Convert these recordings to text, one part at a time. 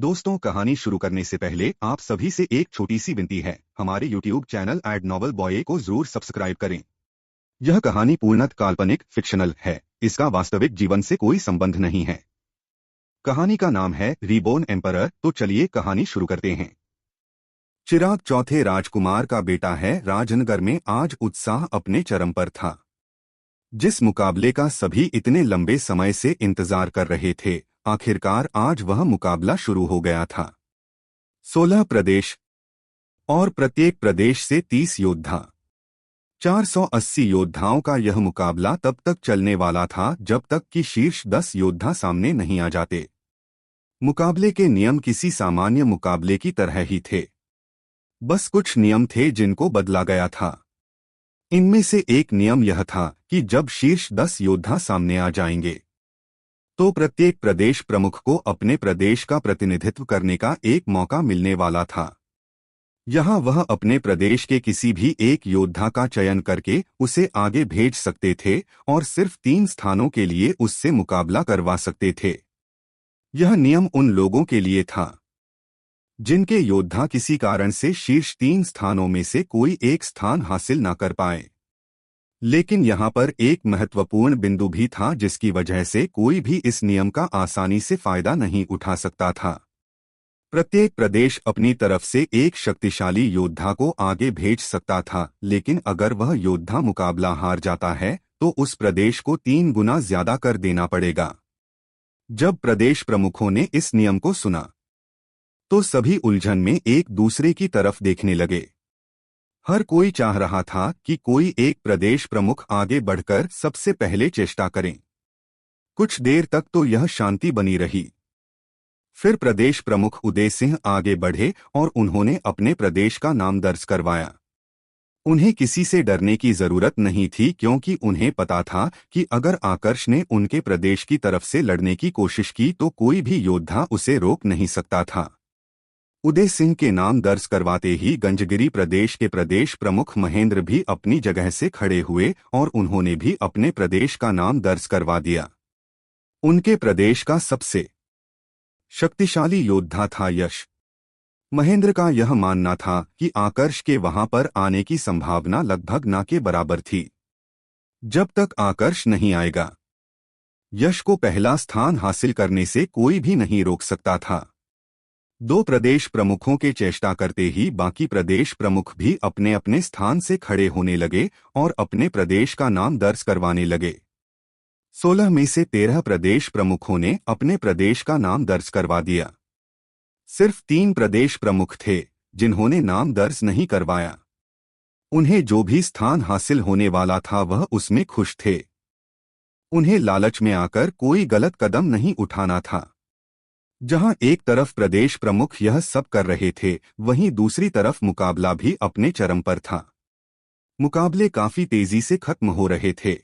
दोस्तों, कहानी शुरू करने से पहले आप सभी से एक छोटी सी विनती है। हमारे YouTube channel ad novel boy को जरूर सब्सक्राइब करें। यह कहानी पूर्णतः काल्पनिक फिक्शनल है। इसका वास्तविक जीवन से कोई संबंध नहीं है। कहानी का नाम है रीबोर्न एम्परर। तो चलिए कहानी शुरू करते हैं। चिराग चौथे राजकुमार का बेटा है। राजनगर में आज उत्साह अपने चरम पर था। जिस मुकाबले का सभी इतने लंबे समय से इंतजार कर रहे थे, आखिरकार आज वह मुकाबला शुरू हो गया था। 16 प्रदेश और प्रत्येक प्रदेश से 30 योद्धा। 480 योद्धाओं का यह मुकाबला तब तक चलने वाला था जब तक कि शीर्ष 10 योद्धा सामने नहीं आ जाते। मुकाबले के नियम किसी सामान्य मुकाबले की तरह ही थे। बस कुछ नियम थे जिनको बदला गया था। इनमें से एक नियम यह था कि जब शीर्ष 10 योद्धा सामने आ जाएंगे तो प्रत्येक प्रदेश प्रमुख को अपने प्रदेश का प्रतिनिधित्व करने का एक मौका मिलने वाला था। यहाँ वह अपने प्रदेश के किसी भी एक योद्धा का चयन करके उसे आगे भेज सकते थे और सिर्फ 3 स्थानों के लिए उससे मुकाबला करवा सकते थे। यह नियम उन लोगों के लिए था जिनके योद्धा किसी कारण से शीर्ष 3 स्थानों में से कोई एक स्थान हासिल न कर पाए। लेकिन यहाँ पर एक महत्वपूर्ण बिंदु भी था जिसकी वजह से कोई भी इस नियम का आसानी से फायदा नहीं उठा सकता था। प्रत्येक प्रदेश अपनी तरफ से एक शक्तिशाली योद्धा को आगे भेज सकता था, लेकिन अगर वह योद्धा मुकाबला हार जाता है तो उस प्रदेश को 3 गुना ज्यादा कर देना पड़ेगा। जब प्रदेश प्रमुखों ने इस नियम को सुना तो सभी उलझन में एक दूसरे की तरफ देखने लगे। हर कोई चाह रहा था कि कोई एक प्रदेश प्रमुख आगे बढ़कर सबसे पहले चेष्टा करें। कुछ देर तक तो यह शांति बनी रही। फिर प्रदेश प्रमुख उदय सिंह आगे बढ़े और उन्होंने अपने प्रदेश का नाम दर्ज करवाया। उन्हें किसी से डरने की जरूरत नहीं थी, क्योंकि उन्हें पता था कि अगर आकर्ष ने उनके प्रदेश की तरफ से लड़ने की कोशिश की तो कोई भी योद्धा उसे रोक नहीं सकता था। उदय सिंह के नाम दर्ज करवाते ही गंजगिरी प्रदेश के प्रदेश प्रमुख महेंद्र भी अपनी जगह से खड़े हुए और उन्होंने भी अपने प्रदेश का नाम दर्ज करवा दिया। उनके प्रदेश का सबसे शक्तिशाली योद्धा था यश। महेंद्र का यह मानना था कि आकर्ष के वहां पर आने की संभावना लगभग न के बराबर थी। जब तक आकर्ष नहीं आएगा, यश को पहला स्थान हासिल करने से कोई भी नहीं रोक सकता था। 2 प्रदेश प्रमुखों के चेष्टा करते ही बाकी प्रदेश प्रमुख भी अपने अपने स्थान से खड़े होने लगे और अपने प्रदेश का नाम दर्ज करवाने लगे। 16 में से 13 प्रदेश प्रमुखों ने अपने प्रदेश का नाम दर्ज करवा दिया। सिर्फ 3 प्रदेश प्रमुख थे जिन्होंने नाम दर्ज नहीं करवाया। उन्हें जो भी स्थान हासिल होने वाला था वह उसमें खुश थे। उन्हें लालच में आकर कोई गलत कदम नहीं उठाना था। जहां एक तरफ प्रदेश प्रमुख यह सब कर रहे थे, वहीं दूसरी तरफ मुकाबला भी अपने चरम पर था। मुकाबले काफी तेजी से खत्म हो रहे थे।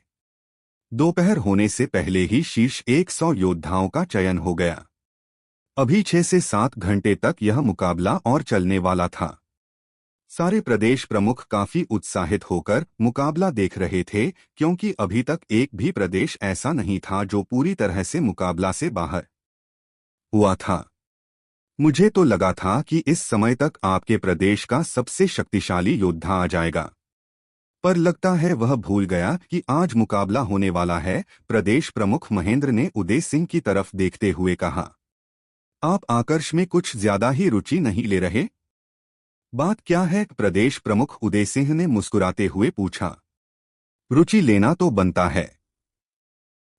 दोपहर होने से पहले ही शीर्ष 100 योद्धाओं का चयन हो गया। अभी 6 से 7 घंटे तक यह मुकाबला और चलने वाला था। सारे प्रदेश प्रमुख काफी उत्साहित होकर मुकाबला देख रहे थे, क्योंकि अभी तक एक भी प्रदेश ऐसा नहीं था जो पूरी तरह से मुकाबला से बाहर हुआ था। मुझे तो लगा था कि इस समय तक आपके प्रदेश का सबसे शक्तिशाली योद्धा आ जाएगा, पर लगता है वह भूल गया कि आज मुकाबला होने वाला है। प्रदेश प्रमुख महेंद्र ने उदय सिंह की तरफ देखते हुए कहा, आप आकर्ष में कुछ ज्यादा ही रुचि नहीं ले रहे? बात क्या है? प्रदेश प्रमुख उदय सिंह ने मुस्कुराते हुए पूछा। रुचि लेना तो बनता है।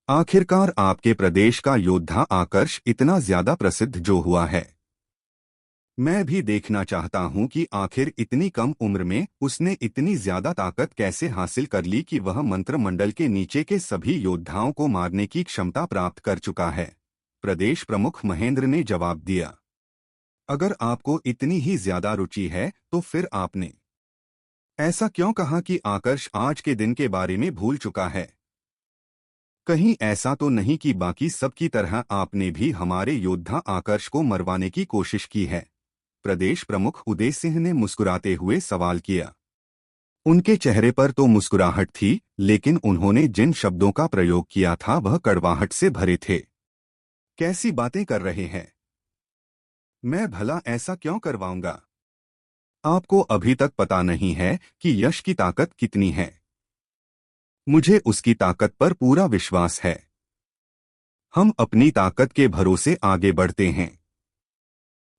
आखिरकार आपके प्रदेश का योद्धा आकर्ष इतना ज्यादा प्रसिद्ध जो हुआ है। मैं भी देखना चाहता हूं कि आखिर इतनी कम उम्र में उसने इतनी ज्यादा ताकत कैसे हासिल कर ली कि वह मंत्रमंडल के नीचे के सभी योद्धाओं को मारने की क्षमता प्राप्त कर चुका है। प्रदेश प्रमुख महेंद्र ने जवाब दिया। अगर आपको इतनी ही ज्यादा रुचि है तो फिर आपने ऐसा क्यों कहा कि आकर्ष आज के दिन के बारे में भूल चुका है? कहीं ऐसा तो नहीं कि बाकी सब की तरह आपने भी हमारे योद्धा आकर्ष को मरवाने की कोशिश की है? प्रदेश प्रमुख उदय सिंह ने मुस्कुराते हुए सवाल किया। उनके चेहरे पर तो मुस्कुराहट थी, लेकिन उन्होंने जिन शब्दों का प्रयोग किया था वह कड़वाहट से भरे थे। कैसी बातें कर रहे हैं? मैं भला ऐसा क्यों करवाऊंगा? आपको अभी तक पता नहीं है कि यश की ताकत कितनी है। मुझे उसकी ताकत पर पूरा विश्वास है। हम अपनी ताकत के भरोसे आगे बढ़ते हैं।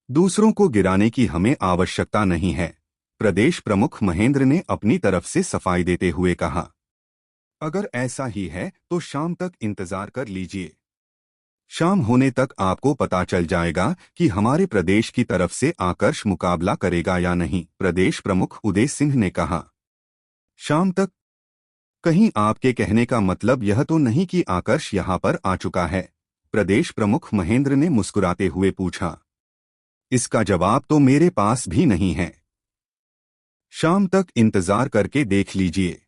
दूसरों को गिराने की हमें आवश्यकता नहीं है। प्रदेश प्रमुख महेंद्र ने अपनी तरफ से सफाई देते हुए कहा। अगर ऐसा ही है तो शाम तक इंतजार कर लीजिए। शाम होने तक आपको पता चल जाएगा कि हमारे प्रदेश की तरफ से आकर्ष मुकाबला करेगा या नहीं, प्रदेश प्रमुख उदय सिंह ने कहा। शाम तक? कहीं आपके कहने का मतलब यह तो नहीं कि आकर्ष यहां पर आ चुका है? प्रदेश प्रमुख महेंद्र ने मुस्कुराते हुए पूछा। इसका जवाब तो मेरे पास भी नहीं है। शाम तक इंतजार करके देख लीजिए।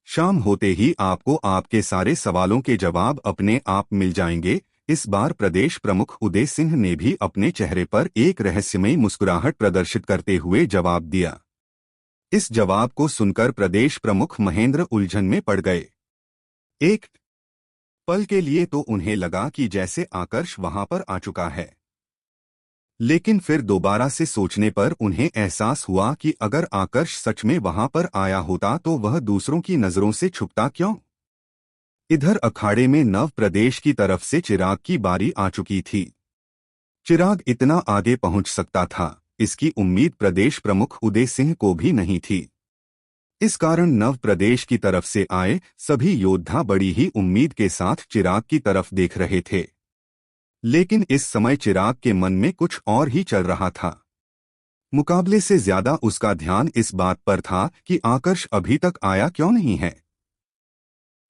शाम होते ही आपको आपके सारे सवालों के जवाब अपने आप मिल जाएंगे। इस बार प्रदेश प्रमुख उदय सिंह ने भी अपने चेहरे पर एक रहस्यमयी मुस्कुराहट प्रदर्शित करते हुए जवाब दिया। इस जवाब को सुनकर प्रदेश प्रमुख महेंद्र उलझन में पड़ गए। एक पल के लिए तो उन्हें लगा कि जैसे आकर्ष वहां पर आ चुका है, लेकिन फिर दोबारा से सोचने पर उन्हें एहसास हुआ कि अगर आकर्ष सच में वहां पर आया होता तो वह दूसरों की नजरों से छुपता क्यों? इधर अखाड़े में नव प्रदेश की तरफ से चिराग की बारी आ चुकी थी। चिराग इतना आगे पहुंच सकता था, इसकी उम्मीद प्रदेश प्रमुख उदय सिंह को भी नहीं थी। इस कारण नव प्रदेश की तरफ से आए सभी योद्धा बड़ी ही उम्मीद के साथ चिराग की तरफ देख रहे थे। लेकिन इस समय चिराग के मन में कुछ और ही चल रहा था। मुकाबले से ज्यादा उसका ध्यान इस बात पर था कि आकर्ष अभी तक आया क्यों नहीं है।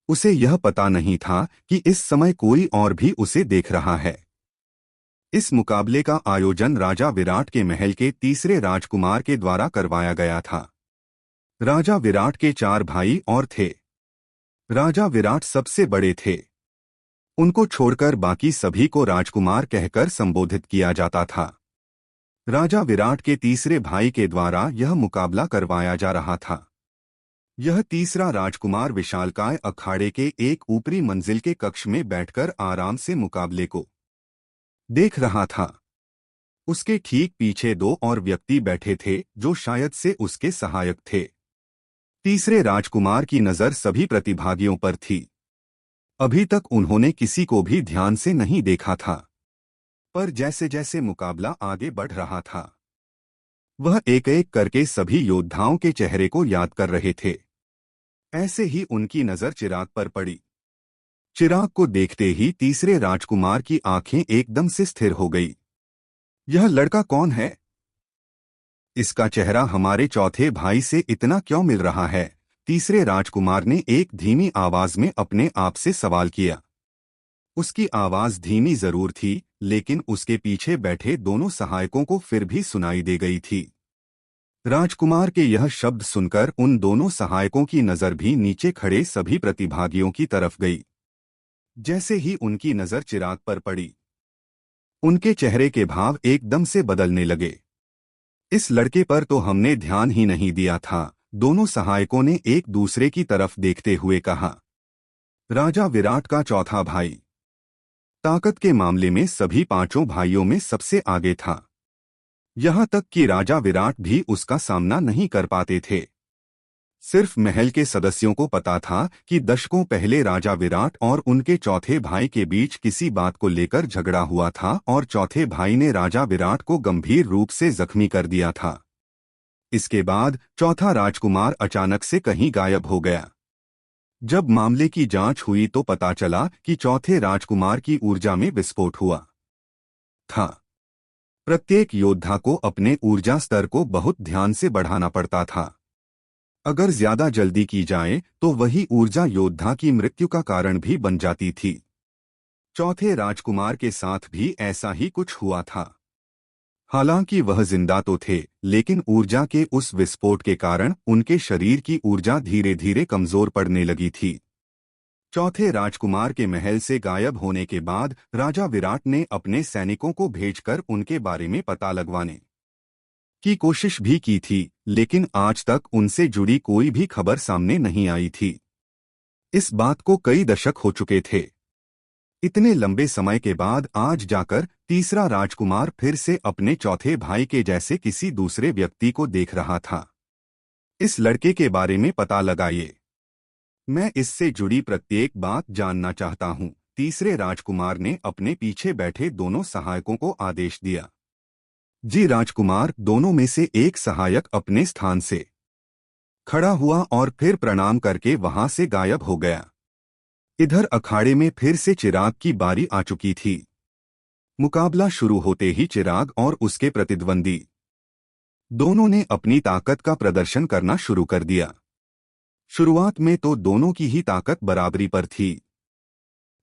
उसे यह पता नहीं था कि इस समय कोई और भी उसे देख रहा है। इस मुकाबले का आयोजन राजा विराट के महल के तीसरे राजकुमार के द्वारा करवाया गया था। राजा विराट के 4 भाई और थे। राजा विराट सबसे बड़े थे। उनको छोड़कर बाकी सभी को राजकुमार कहकर संबोधित किया जाता था। राजा विराट के तीसरे भाई के द्वारा यह मुकाबला करवाया जा रहा था। यह तीसरा राजकुमार विशालकाय अखाड़े के एक ऊपरी मंजिल के कक्ष में बैठकर आराम से मुकाबले को देख रहा था। उसके ठीक पीछे 2 और व्यक्ति बैठे थे जो शायद से उसके सहायक थे। तीसरे राजकुमार की नजर सभी प्रतिभागियों पर थी। अभी तक उन्होंने किसी को भी ध्यान से नहीं देखा था, पर जैसे जैसे मुकाबला आगे बढ़ रहा था, वह एक एक करके सभी योद्धाओं के चेहरे को याद कर रहे थे। ऐसे ही उनकी नजर चिराग पर पड़ी। चिराग को देखते ही तीसरे राजकुमार की आंखें एकदम से स्थिर हो गई। यह लड़का कौन है? इसका चेहरा हमारे चौथे भाई से इतना क्यों मिल रहा है? तीसरे राजकुमार ने एक धीमी आवाज में अपने आप से सवाल किया। उसकी आवाज धीमी जरूर थी, लेकिन उसके पीछे बैठे दोनों सहायकों को फिर भी सुनाई दे गई थी। राजकुमार के यह शब्द सुनकर उन दोनों सहायकों की नजर भी नीचे खड़े सभी प्रतिभागियों की तरफ गई। जैसे ही उनकी नजर चिराग पर पड़ी, उनके चेहरे के भाव एकदम से बदलने लगे। इस लड़के पर तो हमने ध्यान ही नहीं दिया था, दोनों सहायकों ने एक दूसरे की तरफ देखते हुए कहा। राजा विराट का चौथा भाई ताकत के मामले में सभी 5 भाइयों में सबसे आगे था। यहां तक कि राजा विराट भी उसका सामना नहीं कर पाते थे। सिर्फ महल के सदस्यों को पता था कि दशकों पहले राजा विराट और उनके चौथे भाई के बीच किसी बात को लेकर झगड़ा हुआ था और चौथे भाई ने राजा विराट को गंभीर रूप से जख्मी कर दिया था। इसके बाद चौथा राजकुमार अचानक से कहीं गायब हो गया। जब मामले की जांच हुई तो पता चला कि चौथे राजकुमार की ऊर्जा में विस्फोट हुआ था। प्रत्येक योद्धा को अपने ऊर्जा स्तर को बहुत ध्यान से बढ़ाना पड़ता था। अगर ज्यादा जल्दी की जाए तो वही ऊर्जा योद्धा की मृत्यु का कारण भी बन जाती थी। चौथे राजकुमार के साथ भी ऐसा ही कुछ हुआ था। हालांकि वह जिंदा तो थे, लेकिन ऊर्जा के उस विस्फोट के कारण उनके शरीर की ऊर्जा धीरे धीरे कमजोर पड़ने लगी थी। चौथे राजकुमार के महल से गायब होने के बाद राजा विराट ने अपने सैनिकों को भेजकर उनके बारे में पता लगवाने की कोशिश भी की थी, लेकिन आज तक उनसे जुड़ी कोई भी खबर सामने नहीं आई थी। इस बात को कई दशक हो चुके थे। इतने लंबे समय के बाद आज जाकर तीसरा राजकुमार फिर से अपने चौथे भाई के जैसे किसी दूसरे व्यक्ति को देख रहा था। इस लड़के के बारे में पता लगाइए। मैं इससे जुड़ी प्रत्येक बात जानना चाहता हूँ। तीसरे राजकुमार ने अपने पीछे बैठे दोनों सहायकों को आदेश दिया। जी राजकुमार, दोनों में से एक सहायक अपने स्थान से खड़ा हुआ और फिर प्रणाम करके वहां से गायब हो गया। इधर अखाड़े में फिर से चिराग की बारी आ चुकी थी। मुकाबला शुरू होते ही चिराग और उसके प्रतिद्वंदी दोनों ने अपनी ताकत का प्रदर्शन करना शुरू कर दिया। शुरुआत में तो दोनों की ही ताकत बराबरी पर थी,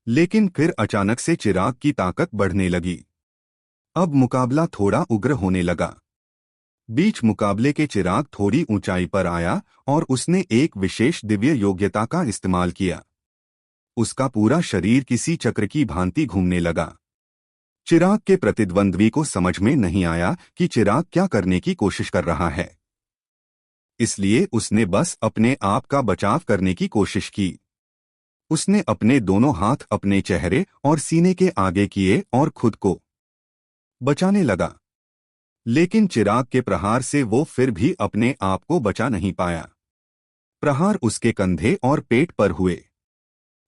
लेकिन फिर अचानक से चिराग की ताकत बढ़ने लगी। अब मुकाबला थोड़ा उग्र होने लगा। बीच मुकाबले के चिराग थोड़ी ऊंचाई पर आया और उसने एक विशेष दिव्य योग्यता का इस्तेमाल किया। उसका पूरा शरीर किसी चक्र की भांति घूमने लगा। चिराग के प्रतिद्वंद्वी को समझ में नहीं आया कि चिराग क्या करने की कोशिश कर रहा है, इसलिए उसने बस अपने आप का बचाव करने की कोशिश की। उसने अपने दोनों हाथ अपने चेहरे और सीने के आगे किए और खुद को बचाने लगा, लेकिन चिराग के प्रहार से वो फिर भी अपने आप को बचा नहीं पाया। प्रहार उसके कंधे और पेट पर हुए।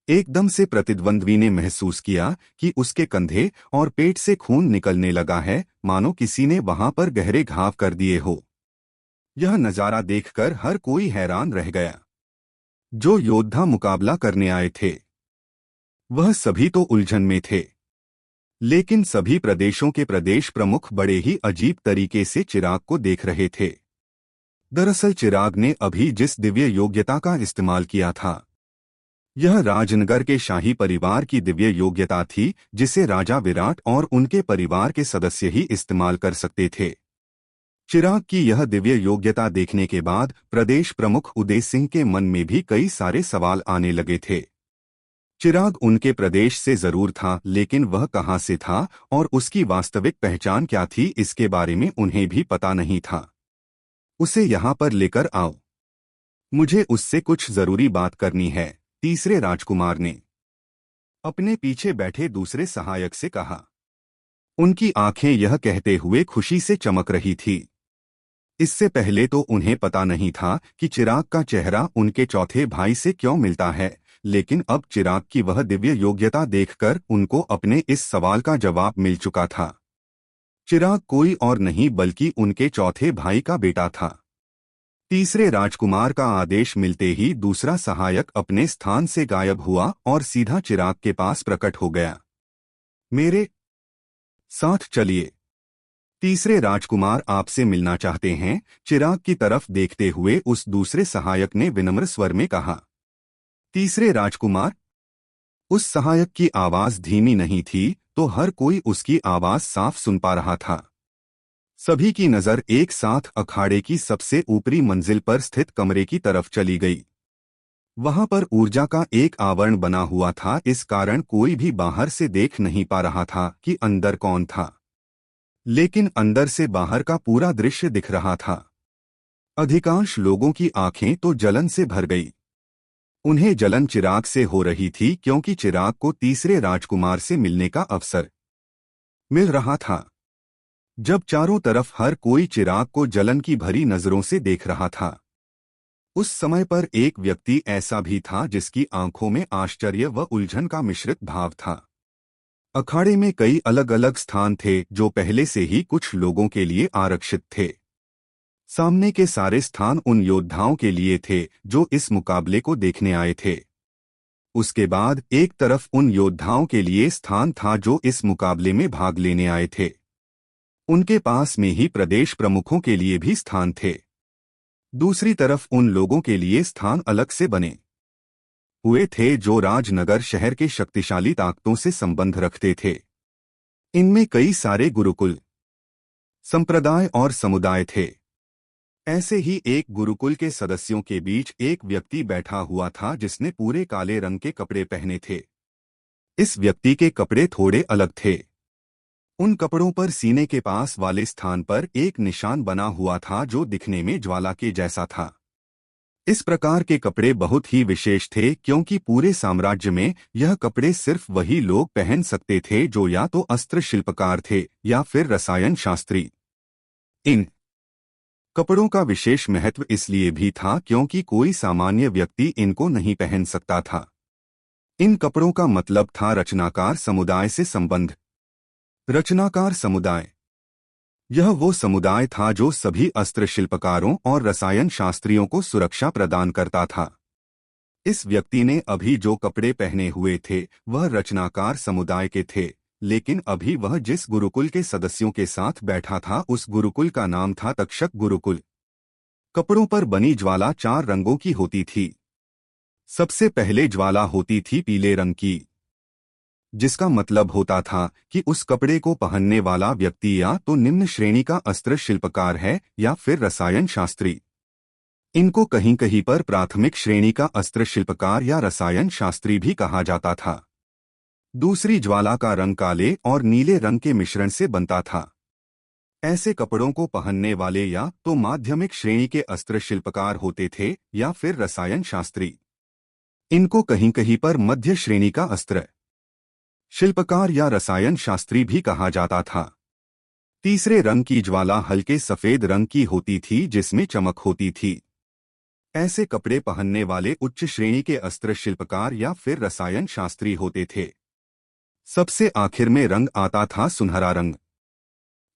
एकदम से प्रतिद्वंद्वी ने महसूस किया कि उसके कंधे और पेट से खून निकलने लगा है, मानो किसी ने वहां पर गहरे घाव कर दिए हो। यह नजारा देखकर हर कोई हैरान रह गया। जो योद्धा मुकाबला करने आए थे वह सभी तो उलझन में थे, लेकिन सभी प्रदेशों के प्रदेश प्रमुख बड़े ही अजीब तरीके से चिराग को देख रहे थे। दरअसल चिराग ने अभी जिस दिव्य योग्यता का इस्तेमाल किया था, यह राजनगर के शाही परिवार की दिव्य योग्यता थी, जिसे राजा विराट और उनके परिवार के सदस्य ही इस्तेमाल कर सकते थे। चिराग की यह दिव्य योग्यता देखने के बाद प्रदेश प्रमुख उदय सिंह के मन में भी कई सारे सवाल आने लगे थे। चिराग उनके प्रदेश से जरूर था, लेकिन वह कहाँ से था और उसकी वास्तविक पहचान क्या थी, इसके बारे में उन्हें भी पता नहीं था। उसे यहाँ पर लेकर आओ, मुझे उससे कुछ जरूरी बात करनी है, तीसरे राजकुमार ने अपने पीछे बैठे दूसरे सहायक से कहा। उनकी आंखें यह कहते हुए खुशी से चमक रही थी। इससे पहले तो उन्हें पता नहीं था कि चिराग का चेहरा उनके चौथे भाई से क्यों मिलता है, लेकिन अब चिराग की वह दिव्य योग्यता देखकर उनको अपने इस सवाल का जवाब मिल चुका था। चिराग कोई और नहीं बल्कि उनके चौथे भाई का बेटा था। तीसरे राजकुमार का आदेश मिलते ही दूसरा सहायक अपने स्थान से गायब हुआ और सीधा चिराग के पास प्रकट हो गया। मेरे साथ चलिए, तीसरे राजकुमार आपसे मिलना चाहते हैं, चिराग की तरफ देखते हुए उस दूसरे सहायक ने विनम्र स्वर में कहा। तीसरे राजकुमार? उस सहायक की आवाज धीमी नहीं थी, तो हर कोई उसकी आवाज साफ सुन पा रहा था। सभी की नजर एक साथ अखाड़े की सबसे ऊपरी मंजिल पर स्थित कमरे की तरफ चली गई। वहां पर ऊर्जा का एक आवरण बना हुआ था, इस कारण कोई भी बाहर से देख नहीं पा रहा था कि अंदर कौन था, लेकिन अंदर से बाहर का पूरा दृश्य दिख रहा था। अधिकांश लोगों की आंखें तो जलन से भर गई। उन्हें जलन चिराग से हो रही थी, क्योंकि चिराग को तीसरे राजकुमार से मिलने का अवसर मिल रहा था। जब चारों तरफ हर कोई चिराग को जलन की भरी नजरों से देख रहा था, उस समय पर एक व्यक्ति ऐसा भी था जिसकी आंखों में आश्चर्य व उलझन का मिश्रित भाव था। अखाड़े में कई अलग अलग स्थान थे जो पहले से ही कुछ लोगों के लिए आरक्षित थे। सामने के सारे स्थान उन योद्धाओं के लिए थे जो इस मुकाबले को देखने आए थे। उसके बाद एक तरफ उन योद्धाओं के लिए स्थान था जो इस मुकाबले में भाग लेने आए थे। उनके पास में ही प्रदेश प्रमुखों के लिए भी स्थान थे। दूसरी तरफ उन लोगों के लिए स्थान अलग से बने हुए थे जो राजनगर शहर के शक्तिशाली ताकतों से संबंध रखते थे। इनमें कई सारे गुरुकुल, संप्रदाय और समुदाय थे। ऐसे ही एक गुरुकुल के सदस्यों के बीच एक व्यक्ति बैठा हुआ था जिसने पूरे काले रंग के कपड़े पहने थे। इस व्यक्ति के कपड़े थोड़े अलग थे। उन कपड़ों पर सीने के पास वाले स्थान पर एक निशान बना हुआ था जो दिखने में ज्वाला के जैसा था। इस प्रकार के कपड़े बहुत ही विशेष थे क्योंकि पूरे साम्राज्य में यह कपड़े सिर्फ वही लोग पहन सकते थे जो या तो अस्त्र शिल्पकार थे या फिर रसायन शास्त्री। इन कपड़ों का विशेष महत्व इसलिए भी था क्योंकि कोई सामान्य व्यक्ति इनको नहीं पहन सकता था। इन कपड़ों का मतलब था रचनाकार समुदाय से संबंध। रचनाकार समुदाय यह वो समुदाय था जो सभी अस्त्र शिल्पकारों और रसायन शास्त्रियों को सुरक्षा प्रदान करता था। इस व्यक्ति ने अभी जो कपड़े पहने हुए थे वह रचनाकार समुदाय के थे, लेकिन अभी वह जिस गुरुकुल के सदस्यों के साथ बैठा था उस गुरुकुल का नाम था तक्षक गुरुकुल। कपड़ों पर बनी ज्वाला 4 रंगों की होती थी। सबसे पहले ज्वाला होती थी पीले रंग की, जिसका मतलब होता था कि उस कपड़े को पहनने वाला व्यक्ति या तो निम्न श्रेणी का अस्त्र शिल्पकार है या फिर रसायन शास्त्री। इनको कहीं कहीं पर प्राथमिक श्रेणी का अस्त्र शिल्पकार या रसायन शास्त्री भी कहा जाता था। दूसरी ज्वाला का रंग काले और नीले रंग के मिश्रण से बनता था। ऐसे कपड़ों को पहनने वाले या तो माध्यमिक श्रेणी के अस्त्र शिल्पकार होते थे या फिर रसायन शास्त्री। इनको कहीं कहीं पर मध्य श्रेणी का अस्त्र शिल्पकार या रसायन शास्त्री भी कहा जाता था। तीसरे रंग की ज्वाला हल्के सफेद रंग की होती थी जिसमें चमक होती थी। ऐसे कपड़े पहनने वाले उच्च श्रेणी के अस्त्र शिल्पकार या फिर रसायन शास्त्री होते थे। सबसे आखिर में रंग आता था सुनहरा रंग।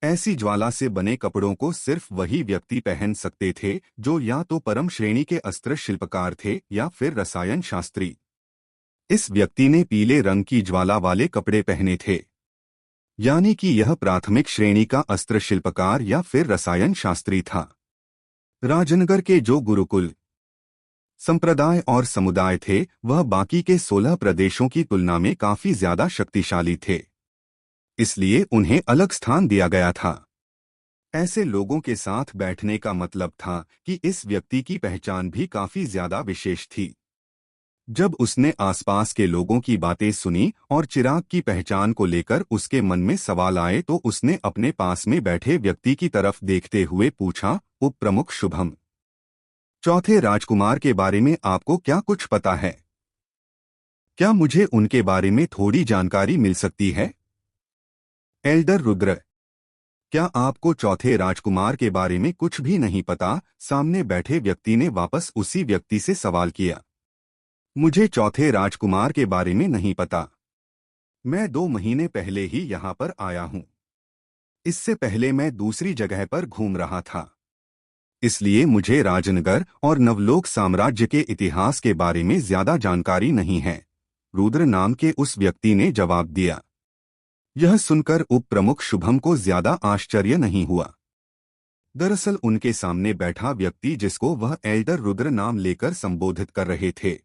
ऐसी ज्वाला से बने कपड़ों को सिर्फ वही व्यक्ति पहन सकते थे जो या तो परम श्रेणी के अस्त्र शिल्पकार थे या फिर रसायन शास्त्री। इस व्यक्ति ने पीले रंग की ज्वाला वाले कपड़े पहने थे, यानी कि यह प्राथमिक श्रेणी का अस्त्र शिल्पकार या फिर रसायन शास्त्री था। राजनगर के जो गुरुकुल संप्रदाय और समुदाय थे वह बाकी के 16 प्रदेशों की तुलना में काफी ज्यादा शक्तिशाली थे, इसलिए उन्हें अलग स्थान दिया गया था। ऐसे लोगों के साथ बैठने का मतलब था कि इस व्यक्ति की पहचान भी काफी ज्यादा विशेष थी। जब उसने आसपास के लोगों की बातें सुनी और चिराग की पहचान को लेकर उसके मन में सवाल आए तो उसने अपने पास में बैठे व्यक्ति की तरफ देखते हुए पूछा, उप प्रमुख शुभम, चौथे राजकुमार के बारे में आपको क्या कुछ पता है? क्या मुझे उनके बारे में थोड़ी जानकारी मिल सकती है? एल्डर रुद्र, क्या आपको चौथे राजकुमार के बारे में कुछ भी नहीं पता? सामने बैठे व्यक्ति ने वापस उसी व्यक्ति से सवाल किया। मुझे चौथे राजकुमार के बारे में नहीं पता। मैं 2 महीने पहले ही यहाँ पर आया हूँ। इससे पहले मैं दूसरी जगह पर घूम रहा था, इसलिए मुझे राजनगर और नवलोक साम्राज्य के इतिहास के बारे में ज्यादा जानकारी नहीं है, रुद्र नाम के उस व्यक्ति ने जवाब दिया। यह सुनकर उप प्रमुख शुभम को ज्यादा आश्चर्य नहीं हुआ। दरअसल उनके सामने बैठा व्यक्ति जिसको वह एल्डर रुद्र नाम लेकर संबोधित कर रहे थे,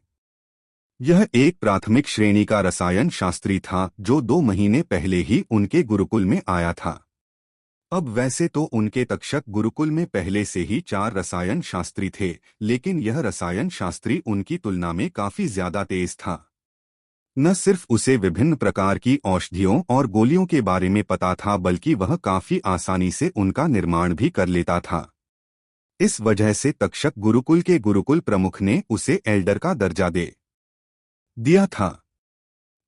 यह एक प्राथमिक श्रेणी का रसायन शास्त्री था जो 2 महीने पहले ही उनके गुरुकुल में आया था। अब वैसे तो उनके तक्षक गुरुकुल में पहले से ही 4 रसायन शास्त्री थे, लेकिन यह रसायन शास्त्री उनकी तुलना में काफी ज्यादा तेज था। न सिर्फ उसे विभिन्न प्रकार की औषधियों और गोलियों के बारे में पता था, बल्कि वह काफी आसानी से उनका निर्माण भी कर लेता था। इस वजह से तक्षक गुरुकुल के गुरुकुल प्रमुख ने उसे एल्डर का दर्जा दे दिया था।